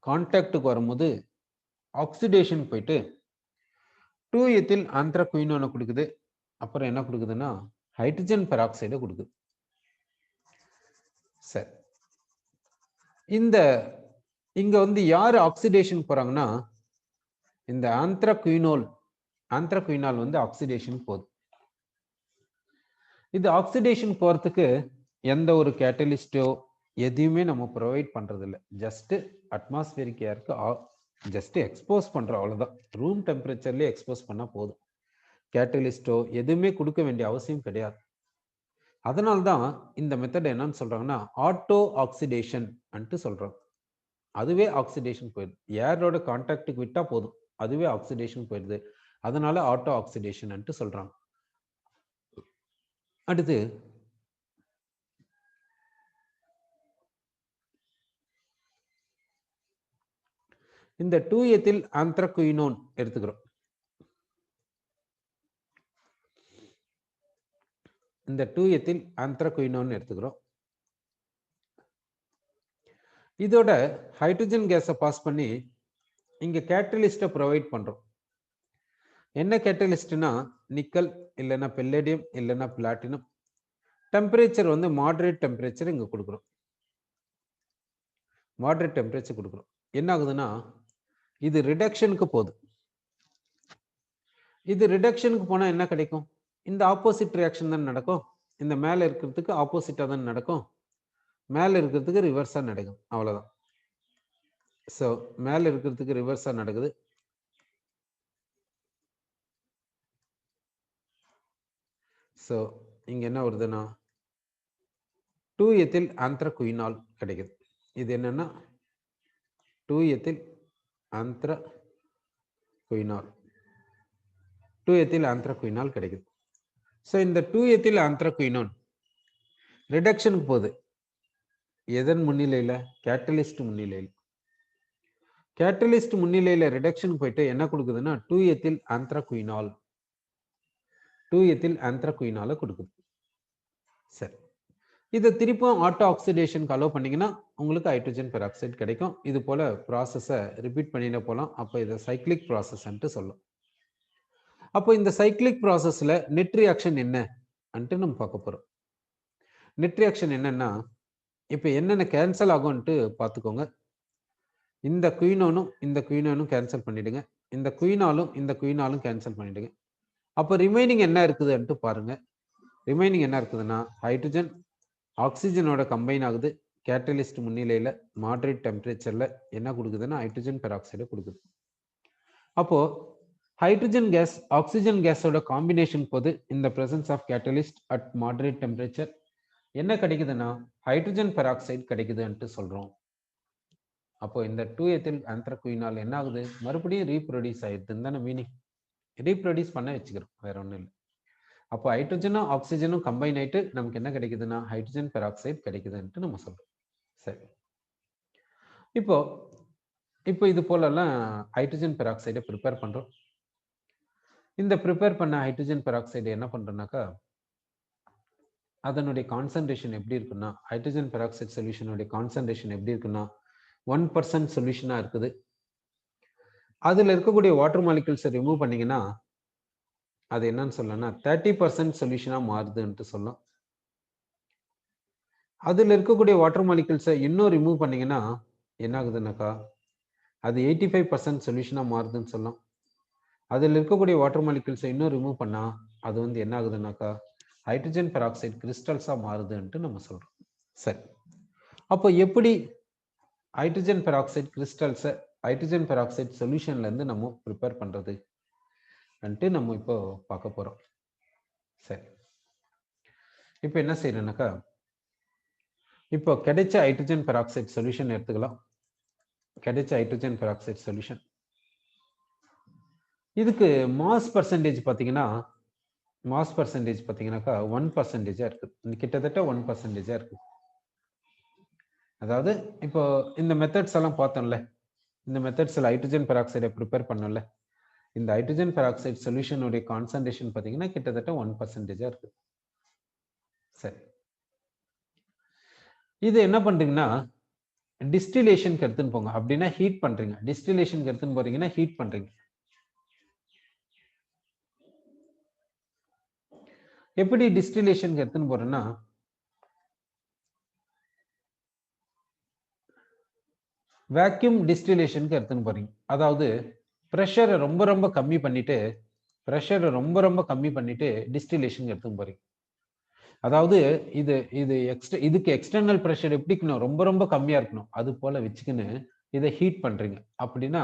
கான்டாக்டுக்கு வரும்போது ஆக்சிடேஷன் போயிட்டு 2 எத்தில் ஆந்த்ரகுயினோனை கொடுக்குது. அப்புறம் என்ன கொடுக்குதுன்னா ஹைட்ரஜன் பெராக்சைடை கொடுக்குது. சரி, இந்த இங்க வந்து யாரு ஆக்சிடேஷன் போறாங்கன்னா இந்த ஆந்த்ரகுயினால் வந்து ஆக்சிடேஷன் போகுது. இது ஆக்சிடேஷன் போறதுக்கு எந்த ஒரு கேட்டலிஸ்டோ எதையுமே நம்ம ப்ரொவைட் பண்றது இல்லை. ஜஸ்ட் அட்மாஸ்பியரிக் ஏருக்கு ஜஸ்ட் எக்ஸ்போஸ் பண்றோம், அவ்வளவுதான். ரூம் டெம்பரேச்சர்லயே எக்ஸ்போஸ் பண்ணா போதும். கேட்டலிஸ்டோ எதுவுமே கொடுக்க வேண்டிய அவசியம் கிடையாது. அதனால்தான் இந்த மெத்தட் என்னன்னு சொல்றாங்கன்னா ஆட்டோ ஆக்சிடேஷன் சொல்றாங்க. அதுவே ஆக்சிடேஷன் போயிடுது. ஏரோட கான்டாக்டுக்கு விட்டா போதும், அதுவே ஆக்சிடேஷன் போயிடுது. அதனால ஆட்டோ ஆக்சிடேஷன் சொல்றாங்க. அடுத்து இந்த 2 எத்தில் ஆந்த்ரகுயினோன் எடுத்துக்கிறோம். இந்த 2 எத்தில் ஆந்த்ரகுயினோன் எடுத்துக்கிறோம். இதோட ஹைட்ரஜன் கேஸை பாஸ் பண்ணி இங்க கேட்டலிஸ்ட ப்ரொவைட் பண்றோம். என்ன கேட்டலிஸ்ட்னா நிக்கல் இல்லைன்னா பெல்லடியம் இல்லைன்னா பிளாட்டினம். டெம்பரேச்சர் வந்து மாடரேட் டெம்பரேச்சர் இங்க கொடுக்குறோம். மாடரேட் டெம்பரேச்சர் கொடுக்குறோம். என்ன ஆகுதுன்னா இது ரிடக்ஷனுக்கு போகுது. இது ரிடக்ஷனுக்கு போனா என்ன கிடைக்கும்? இந்த ஆப்போசிட் ரியாக்ஷன் தான் நடக்கும். இந்த மேல இருக்கிறதுக்கு ஆப்போசிட்டா தான் நடக்கும், மேல இருக்கிறதுக்கு ரிவர்ஸா நடக்கும், அவ்வளவுதான். ஸோ மேல இருக்கிறதுக்கு ரிவர்ஸா நடக்குது. ஸோ இங்க என்ன வருதுன்னா 2 எத்தில் ஆந்த்ரகுயினால் கிடைக்குது. இது என்னன்னா 2 எத்தில் ஆந்த்ரகுயினால், 2 எத்தில் ஆந்த்ரகுயினால் கிடைக்குது. ஸோ இந்த 2 எத்தில் ஆந்த்ரகுயினோன் ரிடக்ஷனுக்கு போகுது. எதன் முன்னிலையில? கேட்டலிஸ்ட் முன்னிலையில். கேட்டலிஸ்ட் முன்னிலையில ரிடக்ஷன் போயிட்டு என்ன கொடுக்குதுன்னா 2 எத்தில் ஆந்த்ரகுயினால், 2 எத்தில் ஆந்த்ரகுயினால கொடுக்குது. சரி, இதை திருப்பும் ஆட்டோ ஆக்சிடேஷனுக்கு அலோவ் பண்ணீங்கன்னா உங்களுக்கு ஹைட்ரஜன் பெராக்சைடு கிடைக்கும். இது போல ப்ராசஸை ரிப்பீட் பண்ணிட்டு போகலாம். அப்போ இதை சைக்ளிக் ப்ராசஸ்ன்ட்டு சொல்லும். அப்போ இந்த சைக்ளிக் ப்ராசஸ்ல நெட் ரியாக்ஷன் என்ன அன்ட்டு நம்ம பார்க்க போறோம். நெட் ரியாக்ஷன் என்னன்னா, இப்போ என்னென்ன கேன்சல் ஆகும்ன்ட்டு பார்த்துக்கோங்க. இந்த குயினோனும் கேன்சல் பண்ணிடுங்க. இந்த குயினாலும் கேன்சல் பண்ணிடுங்க. அப்போ ரிமைனிங் என்ன இருக்குதுன்ட்டு பாருங்க. ரிமைனிங் என்ன இருக்குதுன்னா, ஹைட்ரஜன் ஆக்சிஜனோட கம்பைன் ஆகுது. கேட்டலிஸ்ட் முன்னிலையில் மாடரேட் டெம்பரேச்சரில் என்ன கொடுக்குதுன்னா ஹைட்ரஜன் பெராக்சைடு கொடுக்குது. அப்போ ஹைட்ரஜன் கேஸ் ஆக்சிஜன் கேஸோட காம்பினேஷன் போது இந்த presence of catalyst at moderate temperature என்ன கிடைக்குதுன்னா ஹைட்ரஜன் பெராக்சைடு கிடைக்குதுன்ட்டு சொல்றோம். அப்போ இந்த 2-எத்தில் ஆந்த்ரகுயினால் என்ன ஆகுது, மறுபடியும் ரீப்ரொடியூஸ் ஆயிடுதுன்னு தானே மீனிங். ரீப்ரொடியூஸ் பண்ண வச்சுக்கிறோம், வேற ஒன்றும் இல்லை. அப்போ ஹைட்ரஜனும் ஆக்சிஜனும் கம்பைன் ஆயிட்டு நமக்கு என்ன கிடைக்குதுன்னா ஹைட்ரஜன் பெராக்சைடு கிடைக்குதுன்ட்டு நம்ம சொல்றோம். சரி, இப்போ இது போலலாம் ஹைட்ரஜன் பெராக்சைடை ப்ரிப்பேர் பண்றோம். இந்த ப்ரிப்பேர் பண்ண ஹைட்ரஜன் பெராக்சைடு என்ன பண்றோம்னாக்கா, அதனுடைய கான்சன்ட்ரேஷன் எப்படி இருக்குன்னா, ஹைட்ரஜன் பெராக்சைடு சொல்யூஷனுடைய கான்சன்ட்ரேஷன் எப்படி இருக்குன்னா 1% சொல்யூஷனா இருக்குது. அதுல இருக்கக்கூடிய வாட்டர் மாலிகுல்ஸை ரிமூவ் பண்ணீங்கன்னா அது என்னன்னு சொல்லணும்னா 30% சொல்யூஷனா மாறுதுன்ட்டு சொல்லலாம். அதுல இருக்கக்கூடிய வாட்டர் மாலிகுல்ஸை இன்னும் ரிமூவ் பண்ணீங்கன்னா என்ன ஆகுதுன்னாக்கா அது 85% சொல்யூஷனா மாறுதுன்னு சொல்லலாம். அதில் இருக்கக்கூடிய வாட்டர் மாலிகுல்ஸை இன்னும் ரிமூவ் பண்ணா அது வந்து என்ன ஆகுதுன்னாக்கா ஹைட்ரஜன் பெராக்சைடு கிறிஸ்டல்ஸா மாறுதுன்ட்டு நம்ம சொல்றோம். சரி, அப்போ எப்படி ஹைட்ரஜன் பெராக்சைடு கிறிஸ்டல்ஸை ஹைட்ரஜன் பெராக்சைடு சொல்யூஷன்ல இருந்து நம்ம ப்ரிப்பேர் பண்றது நம்ம இப்போ பார்க்க போறோம். சரி, இப்போ என்ன செய்யறேன்னாக்கா, இப்போ கிடைச்ச ஹைட்ரஜன் பெராக்சைடு சொல்யூஷன் எடுத்துக்கலாம். கிடைச்ச ஹைட்ரஜன் பெராக்சைடு சொல்யூஷன் இதுக்கு மாஸ் பர்சன்டேஜ் பார்த்தீங்கன்னாக்கா 1% இருக்கு. கிட்டத்தட்ட 1% இருக்கு. அதாவது இப்போ இந்த மெத்தட்ஸ் எல்லாம் பார்த்தோம்ல, இந்த மெத்தட்ஸ்ல ஹைட்ரஜன் பெராக்சைடை ப்ரிப்பேர் பண்ணல, இந்த ஹைட்ரஜன் பெராக்சைடு சொல்யூஷனுடைய கான்சன்ட்ரேஷன் பார்த்தீங்கன்னா கிட்டத்தட்ட 1% இருக்கு. சரி, இது என்ன பண்றீங்கன்னா டிஸ்டிலேஷனுக்கு எடுத்துன்னு போங்க. அப்படின்னா ஹீட் பண்றீங்க. டிஸ்டிலேஷனுக்கு எடுத்துன்னு போறீங்கன்னா ஹீட் பண்றீங்க. எப்படி டிஸ்டிலேஷனுக்கு எடுத்துன்னு போறேன்னா, வேக்யூம் டிஸ்டிலேஷனுக்கு எடுத்துன்னு போறீங்க. அதாவது ப்ரெஷரை ரொம்ப கம்மி பண்ணிட்டு டிஸ்டிலேஷன் எடுத்துன்னு போறீங்க. அதாவது இதுக்கு எக்ஸ்டர்னல் ப்ரெஷர் எப்படி இருக்கணும், ரொம்ப கம்மியா இருக்கணும். அது போல வச்சுக்கின்னு இதை ஹீட் பண்றீங்க. அப்படின்னா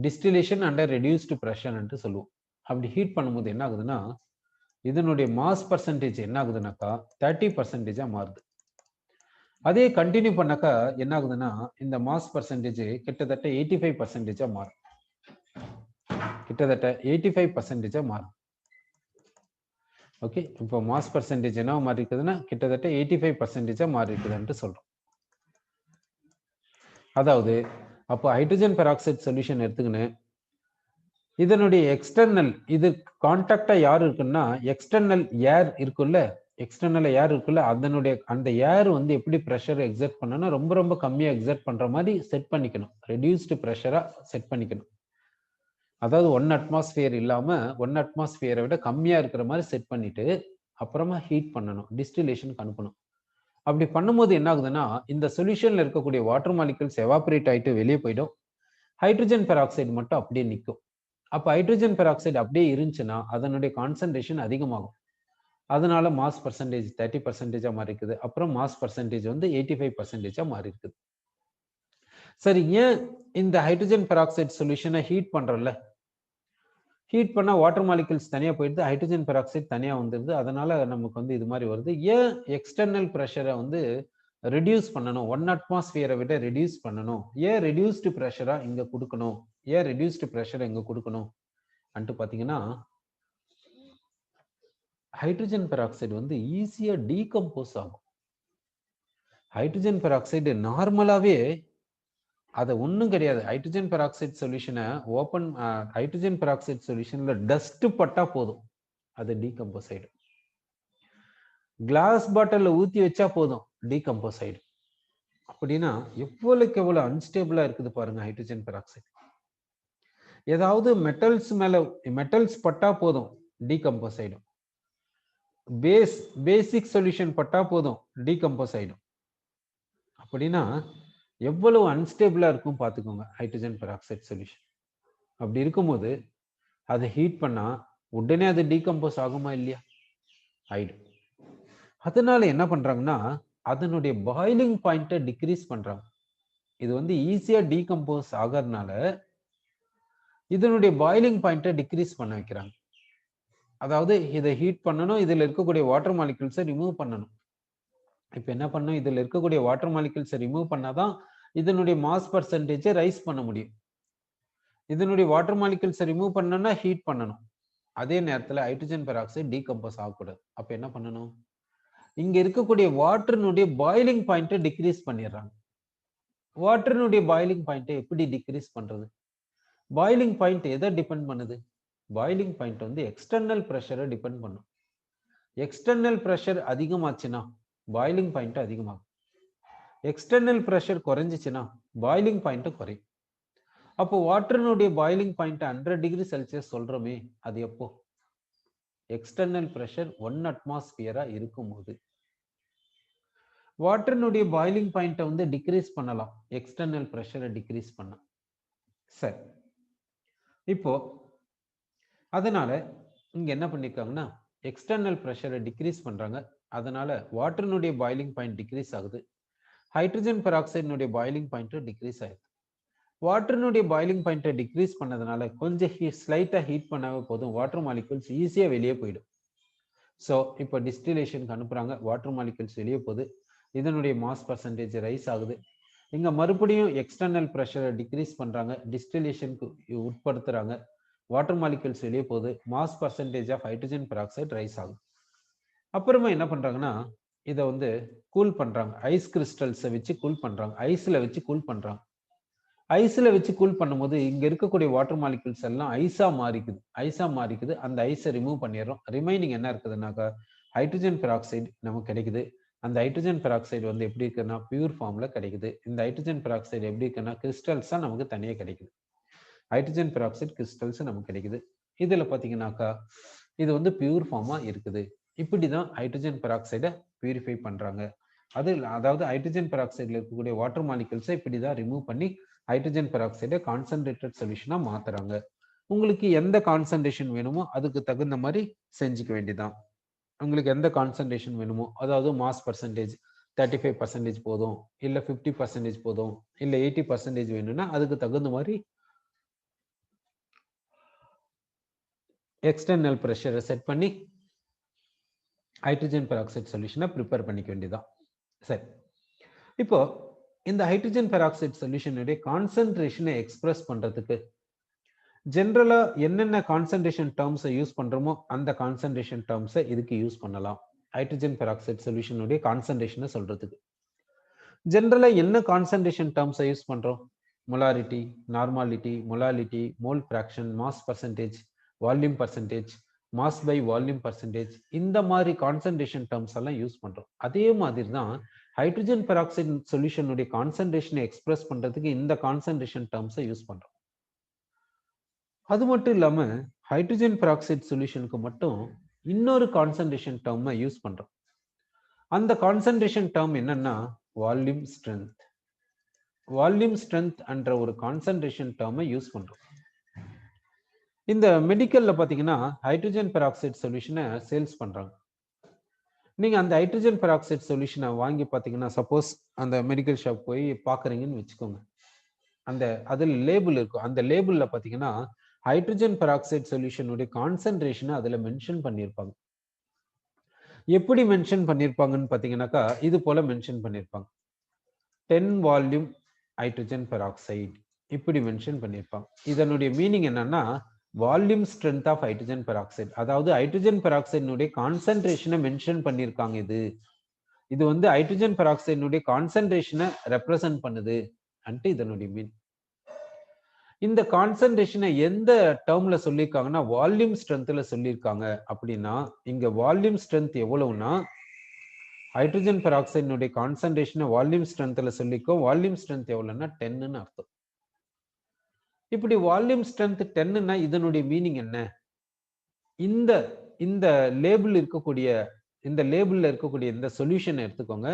டிஸ்டிலேஷன் அண்டர் ரெடியூஸ்டு ப்ரெஷர்ன்ட்டு சொல்லுவோம். அப்படி ஹீட் பண்ணும்போது என்ன ஆகுதுன்னா இதனுடைய மாஸ் பர்சன்டேஜ் என்ன ஆகுதுன்னாக்கா 30% மாறுது. அதே கண்டினியூ பண்ணாக்கா என்ன ஆகுதுன்னா இந்த மாஸ் பர்சன்டேஜ் கிட்டத்தட்ட 85% மாறும். கிட்டத்தட்ட 85% மாறும். ஓகே, இப்போ மாஸ் பர்சன்டேஜ் என்ன மாறி இருக்குதுன்னா கிட்டத்தட்ட 85% மாறி இருக்குதுன்ட்டு சொல்றோம். அதாவது அப்போ ஹைட்ரஜன் பெராக்சைடு சொல்யூஷன் எடுத்துக்கின்னு இதனுடைய எக்ஸ்டர்னல் இது கான்டாக்டா யார் இருக்குன்னா எக்ஸ்டர்னல் ஏர் இருக்குல்ல, அதனுடைய அந்த ஏர் வந்து எப்படி ப்ரெஷர் எக்ஸர்ட் பண்ணணும், ரொம்ப கம்மியா எக்ஸர்ட் பண்ற மாதிரி செட் பண்ணிக்கணும். ரெடியூஸ்டு ப்ரெஷரா செட் பண்ணிக்கணும். அதாவது 1 அட்மாஸ்பியர் இல்லாம 1 அட்மாஸ்பியரை விட கம்மியா இருக்கிற மாதிரி செட் பண்ணிட்டு அப்புறமா ஹீட் பண்ணணும், டிஸ்டிலேஷனுக்கு அனுப்பணும். அப்படி பண்ணும்போது என்ன ஆகுதுன்னா இந்த சொல்யூஷன்ல இருக்கக்கூடிய வாட்டர் மாலிகுல்ஸ் எவாபரேட் ஆயிட்டு வெளியே போயிடும். ஹைட்ரஜன் பெராக்சைடு மட்டும் அப்படியே நிற்கும். அப்போ ஹைட்ரஜன் பெராக்சைடு அப்படியே இருந்துச்சுன்னா அதனுடைய கான்சன்ட்ரேஷன் அதிகமாகும். அதனால மாஸ் பர்சன்டேஜ் 30% மாறி இருக்குது. அப்புறம் மாஸ் பர்சன்டேஜ் வந்து 85% மாறி இருக்குது. சரி, ஏன் இந்த ஹைட்ரஜன் பெராக்சைடு சொல்யூஷனை ஹீட் பண்றோம்ல, ஹீட் பண்ணா வாட்டர் மாலிகுல்ஸ் தனியா போயிடுது, ஹைட்ரஜன் பெராக்சைடு தனியா வந்துடுது. அதனால நமக்கு வந்து இது மாதிரி வருது. ஏன் எக்ஸ்டர்னல் ப்ரெஷரை வந்து ரெடியூஸ் பண்ணணும், 1 அட்மாஸ்பியரை விட ரெடியூஸ் பண்ணணும், ஏன் ரெடியூஸ்டு ப்ரெஷரா இங்க கொடுக்கணும், ஏன் ரெடியூஸ்டு ப்ரெஷரை இங்க கொடுக்கணும் அன்ட்டு பாத்தீங்கன்னா ஹைட்ரஜன் பெராக்சைடு வந்து ஈஸியா டீகம்போஸ் ஆகும். ஹைட்ரஜன் பெராக்சைடு நார்மலாவே அது ஒன்றும் கிடையாது. ஹைட்ரஜன் பெராக்சைடு சொல்யூஷனை ஹைட்ரஜன் பெராக்சைடு சொல்யூஷன்ல டஸ்ட் பட்டா போதும், அது டீகம்போஸ் ஆயிடும். கிளாஸ் பாட்டில்ல ஊத்தி வச்சா போதும் டீகம்போஸ் ஆயிடும். அப்படின்னா எவ்வளவுக்கு எவ்வளவு அன்ஸ்டேபிளா இருக்குது பாருங்க ஹைட்ரஜன் பெராக்சைடு. ஏதாவது மெட்டல்ஸ் பட்டா போதும் டீகம்போஸ் ஆயிடும். பேசிக் சொல்யூஷன் பட்டா போதும் டீகம்போஸ் ஆயிடும். அப்படின்னா எவ்வளவு அன்ஸ்டேபிளா இருக்கும் பார்த்துக்கோங்க ஹைட்ரஜன் பெராக்சைடு சொல்யூஷன். அப்படி இருக்கும்போது அதை ஹீட் பண்ணா உடனே அது டீகம்போஸ் ஆகுமா இல்லையா? ஆயிடும். அதனால என்ன பண்றாங்கன்னா அதனுடைய பாயிலிங் பாயிண்ட்டை டிக்ரீஸ் பண்றாங்க. இது வந்து ஈஸியா டீகம்போஸ் ஆகிறதுனால இதனுடைய பாயிலிங் பாயிண்ட்டை டிக்ரீஸ் பண்ண வைக்கிறாங்க. அதாவது இதை ஹீட் பண்ணணும், இதுல இருக்கக்கூடிய வாட்டர் மாலிகுல்ஸை ரிமூவ் பண்ணணும். இப்ப என்ன பண்ணணும், இதுல இருக்கக்கூடிய வாட்டர் மாலிகுல்ஸை ரிமூவ் பண்ணாதான் இதனுடைய மாஸ் பர்சன்டேஜை ரைஸ் பண்ண முடியும். இதனுடைய வாட்டர் மாலிகுல்ஸை ரிமூவ் பண்ணணும்னா ஹீட் பண்ணணும். அதே நேரத்தில் ஹைட்ரஜன் பெராக்சைடு டீகம்போஸ் ஆகக்கூடாது. அப்ப என்ன பண்ணணும், இங்க இருக்கக்கூடிய வாட்டர்னுடைய பாயிலிங் பாயிண்ட்டை டிக்ரீஸ் பண்ணிடுறாங்க. வாட்டர்னுடைய பாயிலிங் பாயிண்ட்டை எப்படி டிக்ரீஸ் பண்றது? பாயிலிங் பாயிண்ட் எதை டிபெண்ட் பண்ணுது? பாயிலிங் பாயிண்ட் வந்து எக்ஸ்டர்னல் ப்ரெஷரை டிபெண்ட் பண்ணும். எக்ஸ்டர்னல் ப்ரெஷர் அதிகமாச்சுன்னா பாயிலிங் பாயிண்ட் அதிகமாகும். எக்ஸ்டர்னல் ப்ரெஷர் குறைஞ்சிச்சுன்னா பாயிலிங் பாயிண்ட் குறையும். அப்போ வாட்டர்னுடைய பாயிலிங் பாயிண்ட் 100 டிகிரி செல்சியஸ் சொல்றோமே, அது எப்போ? எக்ஸ்டர்னல் ப்ரெஷர் 1 அட்மாஸ்பியரா இருக்கும்போது. வாட்டர்னுடைய பாயிலிங் பாயிண்ட்டை வந்து டிக்ரீஸ் பண்ணலாம், எக்ஸ்டர்னல் ப்ரெஷரை டிக்ரீஸ் பண்ண. சரி, இப்போ அதனால இங்க என்ன பண்ணிருக்காங்கன்னா எக்ஸ்டர்னல் ப்ரெஷரை டிக்ரீஸ் பண்றாங்க. அதனால வாட்டர்னுடைய பாயிலிங் பாயிண்ட் டிக்ரீஸ் ஆகுது. ஹைட்ரஜன் பெராக்சைடினுடைய பாயிலிங் பாயிண்ட் டிக்ரீஸ் ஆகுது. வாட்டர்னுடைய பாயிலிங் பாயிண்ட்டை டிக்ரீஸ் பண்ணதுனால கொஞ்சம் ஸ்லைட்டா ஹீட் பண்ணாவே போதும், வாட்டர் மாலிகுல்ஸ் ஈஸியா வெளியே போயிடும். ஸோ இப்போ டிஸ்டிலேஷனுக்கு அனுப்புறாங்க, வாட்டர் மாலிகுல்ஸ் வெளியே போகுது, இதனுடைய மாஸ் பர்சன்டேஜ் ரைஸ் ஆகுது. இங்க மறுபடியும் எக்ஸ்டர்னல் ப்ரெஷரை டிக்ரீஸ் பண்றாங்க, டிஸ்டிலேஷனுக்கு உட்படுத்துறாங்க, வாட்டர் மாலிகுல்ஸ் வெளியே போகுது, mass percentage of hydrogen peroxide rise ஆகுது. அப்புறமா என்ன பண்றாங்கன்னா இதை வந்து கூல் பண்றாங்க, ஐஸ் கிறிஸ்டல்ஸை வச்சு கூல் பண்றாங்க, ஐஸ்ல வச்சு கூல் பண்றாங்க. ஐஸ்ல வச்சு கூல் பண்ணும்போது இங்க இருக்கக்கூடிய வாட்டர் மாலிகுல்ஸ் எல்லாம் ஐஸா மாறிக்குது. அந்த ஐஸை ரிமூவ் பண்ணிடுறோம். ரிமைனிங் என்ன இருக்குதுன்னாக்கா ஹைட்ரஜன் பெராக்சைடு நமக்கு கிடைக்குது. அந்த ஹைட்ரஜன் பெராக்சைடு வந்து எப்படி இருக்குன்னா பியூர் ஃபார்ம்ல கிடைக்குது. இந்த ஹைட்ரஜன் பெராக்சைடு எப்படி இருக்குன்னா கிறிஸ்டல்ஸா நமக்கு தனியா கிடைக்குது. ஹைட்ரஜன் பெராக்சைடு கிறிஸ்டல்ஸ் நமக்கு கிடைக்குது. இதுல பாத்தீங்கன்னாக்கா இது வந்து பியூர் ஃபார்மா இருக்குது. இப்படிதான் ஹைட்ரஜன் பெராக்சைடை பியூரிஃபை பண்றாங்க. அதாவது ஹைட்ரஜன் பெராக்சைடுல இருக்கக்கூடிய வாட்டர் மாலிகுல்ஸை இப்படிதான் ரிமூவ் பண்ணி ஹைட்ரஜன் பெராக்சைடை கான்சன்ட்ரேட்டட் சொல்யூஷனா மாத்துறாங்க. உங்களுக்கு எந்த கான்சன்ட்ரேஷன் வேணுமோ அதுக்கு தகுந்த மாதிரி செஞ்சுக்க வேண்டியதான். உங்களுக்கு எந்த கான்சன்ட்ரேஷன் வேணுமோ, அதாவது மாஸ் பர்சன்டேஜ் 35% போதும், இல்ல 50% போதும், இல்ல 80% வேணும்னா அதுக்கு தகுந்த மாதிரி எக்ஸ்டர்னல் ப்ரெஷரை செட் பண்ணி ஹைட்ரஜன் பெராக்சைடு சொல்யூஷனை ப்ரிப்பேர் பண்ணிக்க வேண்டியதான். சரி, இப்போ இந்த ஹைட்ரஜன் பெராக்சைடு சொல்யூஷனுடைய கான்சன்ட்ரேஷனை எக்ஸ்பிரஸ் பண்றதுக்கு ஜெனரலா என்னென்ன கான்சன்ட்ரேஷன் டேர்ம்ஸை யூஸ் பண்றோமோ அந்த கான்சன்ட்ரேஷன் டேர்ம்ஸை இதுக்கு யூஸ் பண்ணலாம். ஹைட்ரஜன் பெராக்சைடு சொல்யூஷனுடைய கான்சன்ட்ரேஷனை சொல்றதுக்கு ஜெனரலா என்ன கான்சன்ட்ரேஷன் டேர்ம்ஸை யூஸ் பண்றோம்? Molarity, normality, molality, mole fraction, mass percentage, volume percentage, mass by volume percentage, இந்த மாதிரி கான்சன்ட்ரேஷன் டேர்ம்ஸ் எல்லாம் யூஸ் பண்றோம். அதே மாதிரி தான் ஹைட்ரஜன் பெராக்சைடு சொல்யூஷனுடைய கான்சன்ட்ரேஷனை எக்ஸ்பிரஸ் பண்றதுக்கு இந்த கான்சன்ட்ரேஷன் டேர்ம்ஸை யூஸ் பண்றோம். அது மட்டும் இல்லாம ஹைட்ரஜன் பெராக்சைடு சொல்யூஷனுக்கு மட்டும் இன்னொரு கான்சன்ட்ரேஷன் டேர்மை யூஸ் பண்றோம். அந்த கான்சன்ட்ரேஷன் டேர்ம் என்னன்னா வால்யூம் ஸ்ட்ரென்த். வால்யூம் ஸ்ட்ரென்த் என்ற ஒரு கான்சன்ட்ரேஷன் டேர்மை யூஸ் பண்றோம். இந்த மெடிக்கல்ல பாத்தீங்கன்னா ஹைட்ரஜன் பெராக்சைடு சொல்யூஷனை சேல்ஸ் பண்றாங்க. நீங்க அந்த ஹைட்ரஜன் பெராக்சைடு சொல்யூஷனை வாங்கி பாத்தீங்கன்னா, சப்போஸ் அந்த மெடிக்கல் ஷாப் போய் பாக்குறீங்கன்னு வச்சுக்கோங்க, அந்த அதுல லேபிள் இருக்கும். அந்த லேபிள்ல பாத்தீங்கன்னா ஹைட்ரஜன் பெராக்சைடு சொல்யூஷனுடைய கான்சன்ட்ரேஷனை அதுல மென்ஷன் பண்ணியிருப்பாங்க. எப்படி மென்ஷன் பண்ணியிருப்பாங்கன்னு பாத்தீங்கன்னாக்கா இது போல மென்ஷன் பண்ணியிருப்பாங்க, 10 வால்யூம் ஹைட்ரஜன் பெராக்சைடு இப்படி மென்ஷன் பண்ணியிருப்பாங்க. இதனுடைய மீனிங் என்னன்னா volume strength of hydrogen peroxide, அதாவது ஹைட்ரஜன் பெராக்சைடினுடைய கான்சன்ட்ரேஷனை மென்ஷன் பண்ணியிருக்காங்க. இது வந்து ஹைட்ரஜன் பெராக்சைடினுடைய கான்சன்ட்ரேஷனை ரெப்ரசன்ட் பண்ணுது அன்ட்டு இதனுடைய மீன். இந்த கான்சன்ட்ரேஷனை எந்த டேர்ம்ல சொல்லியிருக்காங்கன்னா வால்யூம் ஸ்ட்ரென்த்ல சொல்லியிருக்காங்க. அப்படின்னா இங்க வால்யூம் ஸ்ட்ரென்த் எவ்வளவுனா ஹைட்ரஜன் பெராக்சைடினுடைய கான்சன்ட்ரேஷனை வால்யூம் ஸ்ட்ரென்த்ல சொல்லிக்கோ. வால்யூம் ஸ்ட்ரென்த் எவ்வளவுன்னா 10ன்னு அர்த்தம். இப்படி வால்யூம் ஸ்ட்ரென்த் 10ன்னா இதனுடைய மீனிங் என்ன? இந்த இந்த லேபிள் இருக்கக்கூடிய இந்த சொல்யூஷனை எடுத்துக்கோங்க.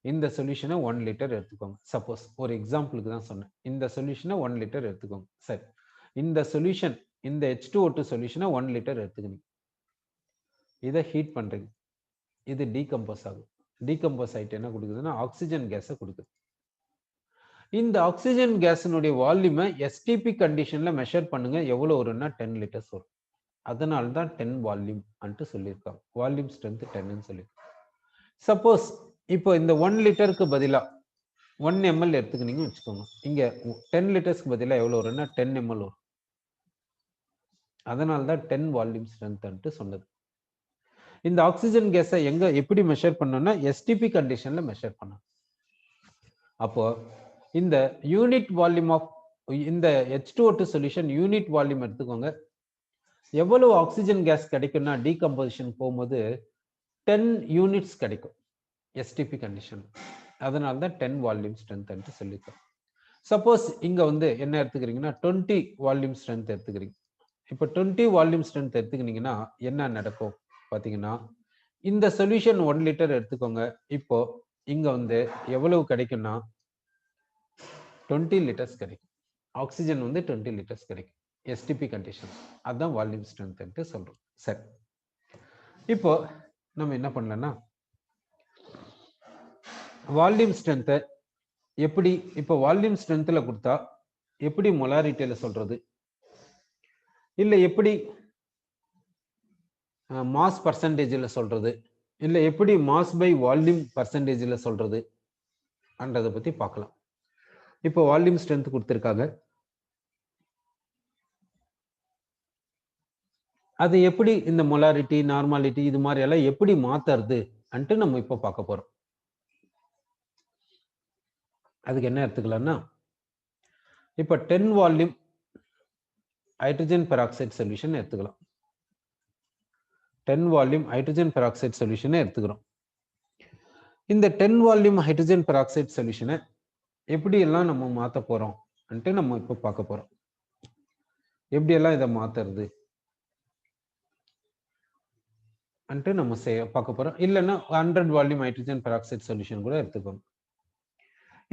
இந்த சொல்யூஷனை 1 லிட்டர் எடுத்துக்கோங்க. சப்போஸ் ஒரு எக்ஸாம்பிளுக்கு தான் சொன்னேன். இந்த சொல்யூஷனை 1 லிட்டர் எடுத்துக்கோங்க. சரி, இந்த சொல்யூஷன், இந்த H2O2 சொல்யூஷனை 1 லிட்டர் எடுத்துக்கணும். இதை ஹீட் பண்றீங்க. இது டீகம்போஸ் ஆகும். டீகம்போஸ் ஆயிட்டு என்ன கொடுக்குதுன்னா ஆக்சிஜன் கேஸை கொடுக்குது. இந்த ஆக்சிஜன் கேஸினுடைய வால்யூமை எஸ்டிபி கண்டிஷன்ல மெஷர் பண்ணுங்க. எவ்வளவு வரும்னா 10 லிட்டர்ஸ் வரும். அதனால தான் 10 வால்யூம் அன்ட்டு சொல்லியிருக்காங்க. வால்யூம் ஸ்ட்ரென்த் 10ன்னு சொல்லியிருக்காங்க. சப்போஸ் இப்போ இந்த 1 லிட்டருக்கு பதிலா 1 ml எடுத்துக்கினீங்கன்னு வச்சுக்கோங்க. இங்க 10 லிட்டர்ஸ்க்கு பதிலா எவ்வளவு வரும்னா 10 ml வரும். அதனால தான் 10 வால்யூம் ஸ்ட்ரென்த் அன்ட்டு சொன்னது. இந்த ஆக்சிஜன் கேஸை எப்படி மெஷர் பண்ணணும்னா எஸ்டிபி கண்டிஷன்ல மெஷர் பண்ணணும். அப்போ இந்த யூனிட் வால்யூம் ஆஃப் இந்த H2O2 சொல்யூஷன் யூனிட் வால்யூம் எடுத்துக்கோங்க. எவ்வளவு ஆக்சிஜன் கேஸ் கிடைக்கும்னா டீகம்போசிஷன் போகும்போது 10 யூனிட்ஸ் கிடைக்கும் எஸ்டிபி கண்டிஷன். அதனால தான் 10 வால்யூம் ஸ்ட்ரென்த் சொல்லியிருக்கோம். சப்போஸ் இங்க என்ன எடுத்துக்கிறீங்கன்னா 20 வால்யூம் ஸ்ட்ரென்த் எடுத்துக்கிறீங்க. இப்போ 20 வால்யூம் ஸ்ட்ரென்த் எடுத்துக்கிட்டீங்கன்னா என்ன நடக்கும் பாத்தீங்கன்னா, இந்த சொல்யூஷன் 1 லிட்டர் எடுத்துக்கோங்க. இப்போ இங்க எவ்வளவு கிடைக்கும்னா 20 லிட்டர்ஸ் கிடைக்கும். ஆக்சிஜன் 20 லிட்டர்ஸ் கிடைக்கும் எஸ்டிபி கண்டிஷன். அதுதான் வால்யூம் ஸ்ட்ரென்த் சொல்றோம். சரி, இப்போ நம்ம என்ன பண்ணலன்னா வால்யூம் ஸ்ட்ரென்த் எப்படி, இப்போ வால்யூம் ஸ்ட்ரென்த்ல கொடுத்தா எப்படி மொலாரிட்டியில சொல்றது, இல்ல எப்படி மாஸ் பர்சன்டேஜ்ல சொல்றது, இல்ல எப்படி மாஸ் பை வால்யூம் பர்சன்டேஜ்ல சொல்றது அன்றதை பத்தி பார்க்கலாம். இப்போ வால்யூம் ஸ்ட்ரென்த் கொடுத்திருக்காங்க. அது எப்படி இந்த மொலாரிட்டி, நார்மாலிட்டி இது மாதிரி எல்லாம் எப்படி மாத்துறது அன்ட்டு நம்ம இப்போ பார்க்க போறோம். அதுக்கு என்ன எடுத்துக்கலாம்னா, இப்போ 10 வால்யூம் ஹைட்ரஜன் பெராக்சைடு சொல்யூஷன் எடுத்துக்கலாம். 10 வால்யூம் ஹைட்ரஜன் பெராக்சைடு சொல்யூஷனை எடுத்துக்கிறோம். இந்த 10 வால்யூம் ஹைட்ரஜன் பெராக்சைடு சொல்யூஷனை எப்படி எல்லாம் நம்ம மாத்த போறோம் அன்ட்டு நம்ம இப்போ பார்க்க போறோம். எப்படி எல்லாம் இதை மாத்துறது அன்ட்டு நம்ம பார்க்க போறோம். இல்லைன்னா 100 வால்யூம் ஹைட்ரஜன் பெராக்சைடு சொல்யூஷன் கூட எடுத்துக்கோங்க.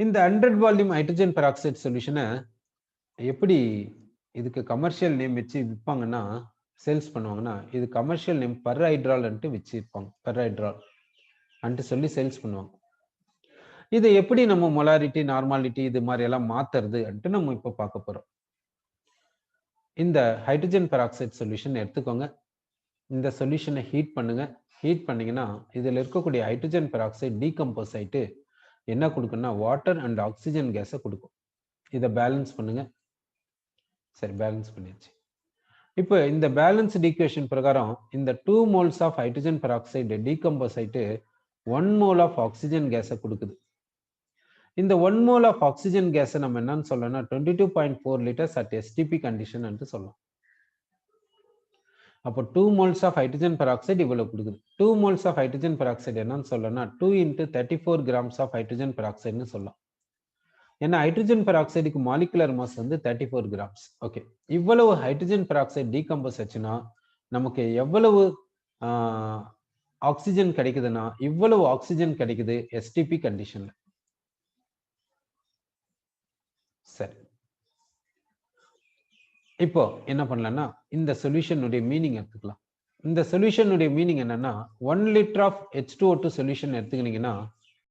இந்த 100 வால்யூம் ஹைட்ரஜன் பெராக்சைடு சொல்யூஷனை எப்படி இதுக்கு கமர்ஷியல் நேம் வச்சு விற்பாங்கன்னா, சேல்ஸ் பண்ணுவாங்கன்னா, இது கமர்ஷியல் நேம் பெர்ஹைட்ரால் அன்ட்டு வச்சிருப்பாங்க. பெர்ஹைட்ரால் அன்ட்டு சொல்லி சேல்ஸ் பண்ணுவாங்க. இதை எப்படி நம்ம மொலாரிட்டி, நார்மாலிட்டி இது மாதிரி எல்லாம் மாத்துறது அன்ட்டு நம்ம இப்போ பார்க்க போறோம். இந்த ஹைட்ரஜன் பெராக்சைடு சொல்யூஷன் எடுத்துக்கோங்க. இந்த சொல்யூஷனை ஹீட் பண்ணுங்க. ஹீட் பண்ணீங்கன்னா இதுல இருக்கக்கூடிய ஹைட்ரஜன் பெராக்சைடு டீகம்போஸ் ஆயிட்டு என்ன கொடுக்குன்னா வாட்டர் அண்ட் ஆக்சிஜன் கேஸை கொடுக்கும். இதை பேலன்ஸ் பண்ணுங்க. சரி, பேலன்ஸ் பண்ணிடுச்சு. இப்போ இந்த பேலன்ஸ்ட் ஈக்குவேஷன் பிரகாரம் இந்த 2 moles of hydrogen peroxide decompose ஆயிட்டு 1 mole ஆஃப் ஆக்சிஜன் கேஸை கொடுக்குது. இந்த 1 mole ஆஃப் ஆக்சிஜன் கேஸை நம்ம என்னன்னு சொல்லணும்னா 22.4 liters at STP condition என்று சொல்லலாம். அப்போ 2 moles ஆஃப் ஹைட்ரஜன் பெராக்சைடு இவ்வளவு கொடுக்குது. 2 moles ஆஃப் ஹைட்ரஜன் பெராக்சைடு என்னன்னு சொல்லணும்னா 2 into 34 grams ஆஃப் ஹைட்ரஜன் பெராக்சைடுன்னு சொல்லலாம். ஏன்னா ஹைட்ரஜன் பெராக்சைடுக்கு மாலிகுலர் மாஸ் 34 grams. ஓகே, இவ்வளவு ஹைட்ரஜன் பெராக்சைடு டீகம்போஸ் ஆச்சுன்னா நமக்கு எவ்வளவு ஆக்சிஜன் கிடைக்குதுன்னா இவ்வளவு ஆக்சிஜன் கிடைக்குது எஸ்டிபி கண்டிஷன்ல. சரி, இப்போ என்ன பண்ணலாம்னா இந்த சொல்யூஷனுடைய மீனிங் எடுத்துக்கலாம். இந்த சொல்யூஷனுடைய மீனிங் என்னன்னா 1 liter ஆஃப் H2O2 சொல்யூஷன் எடுத்துக்கிட்டீங்கன்னா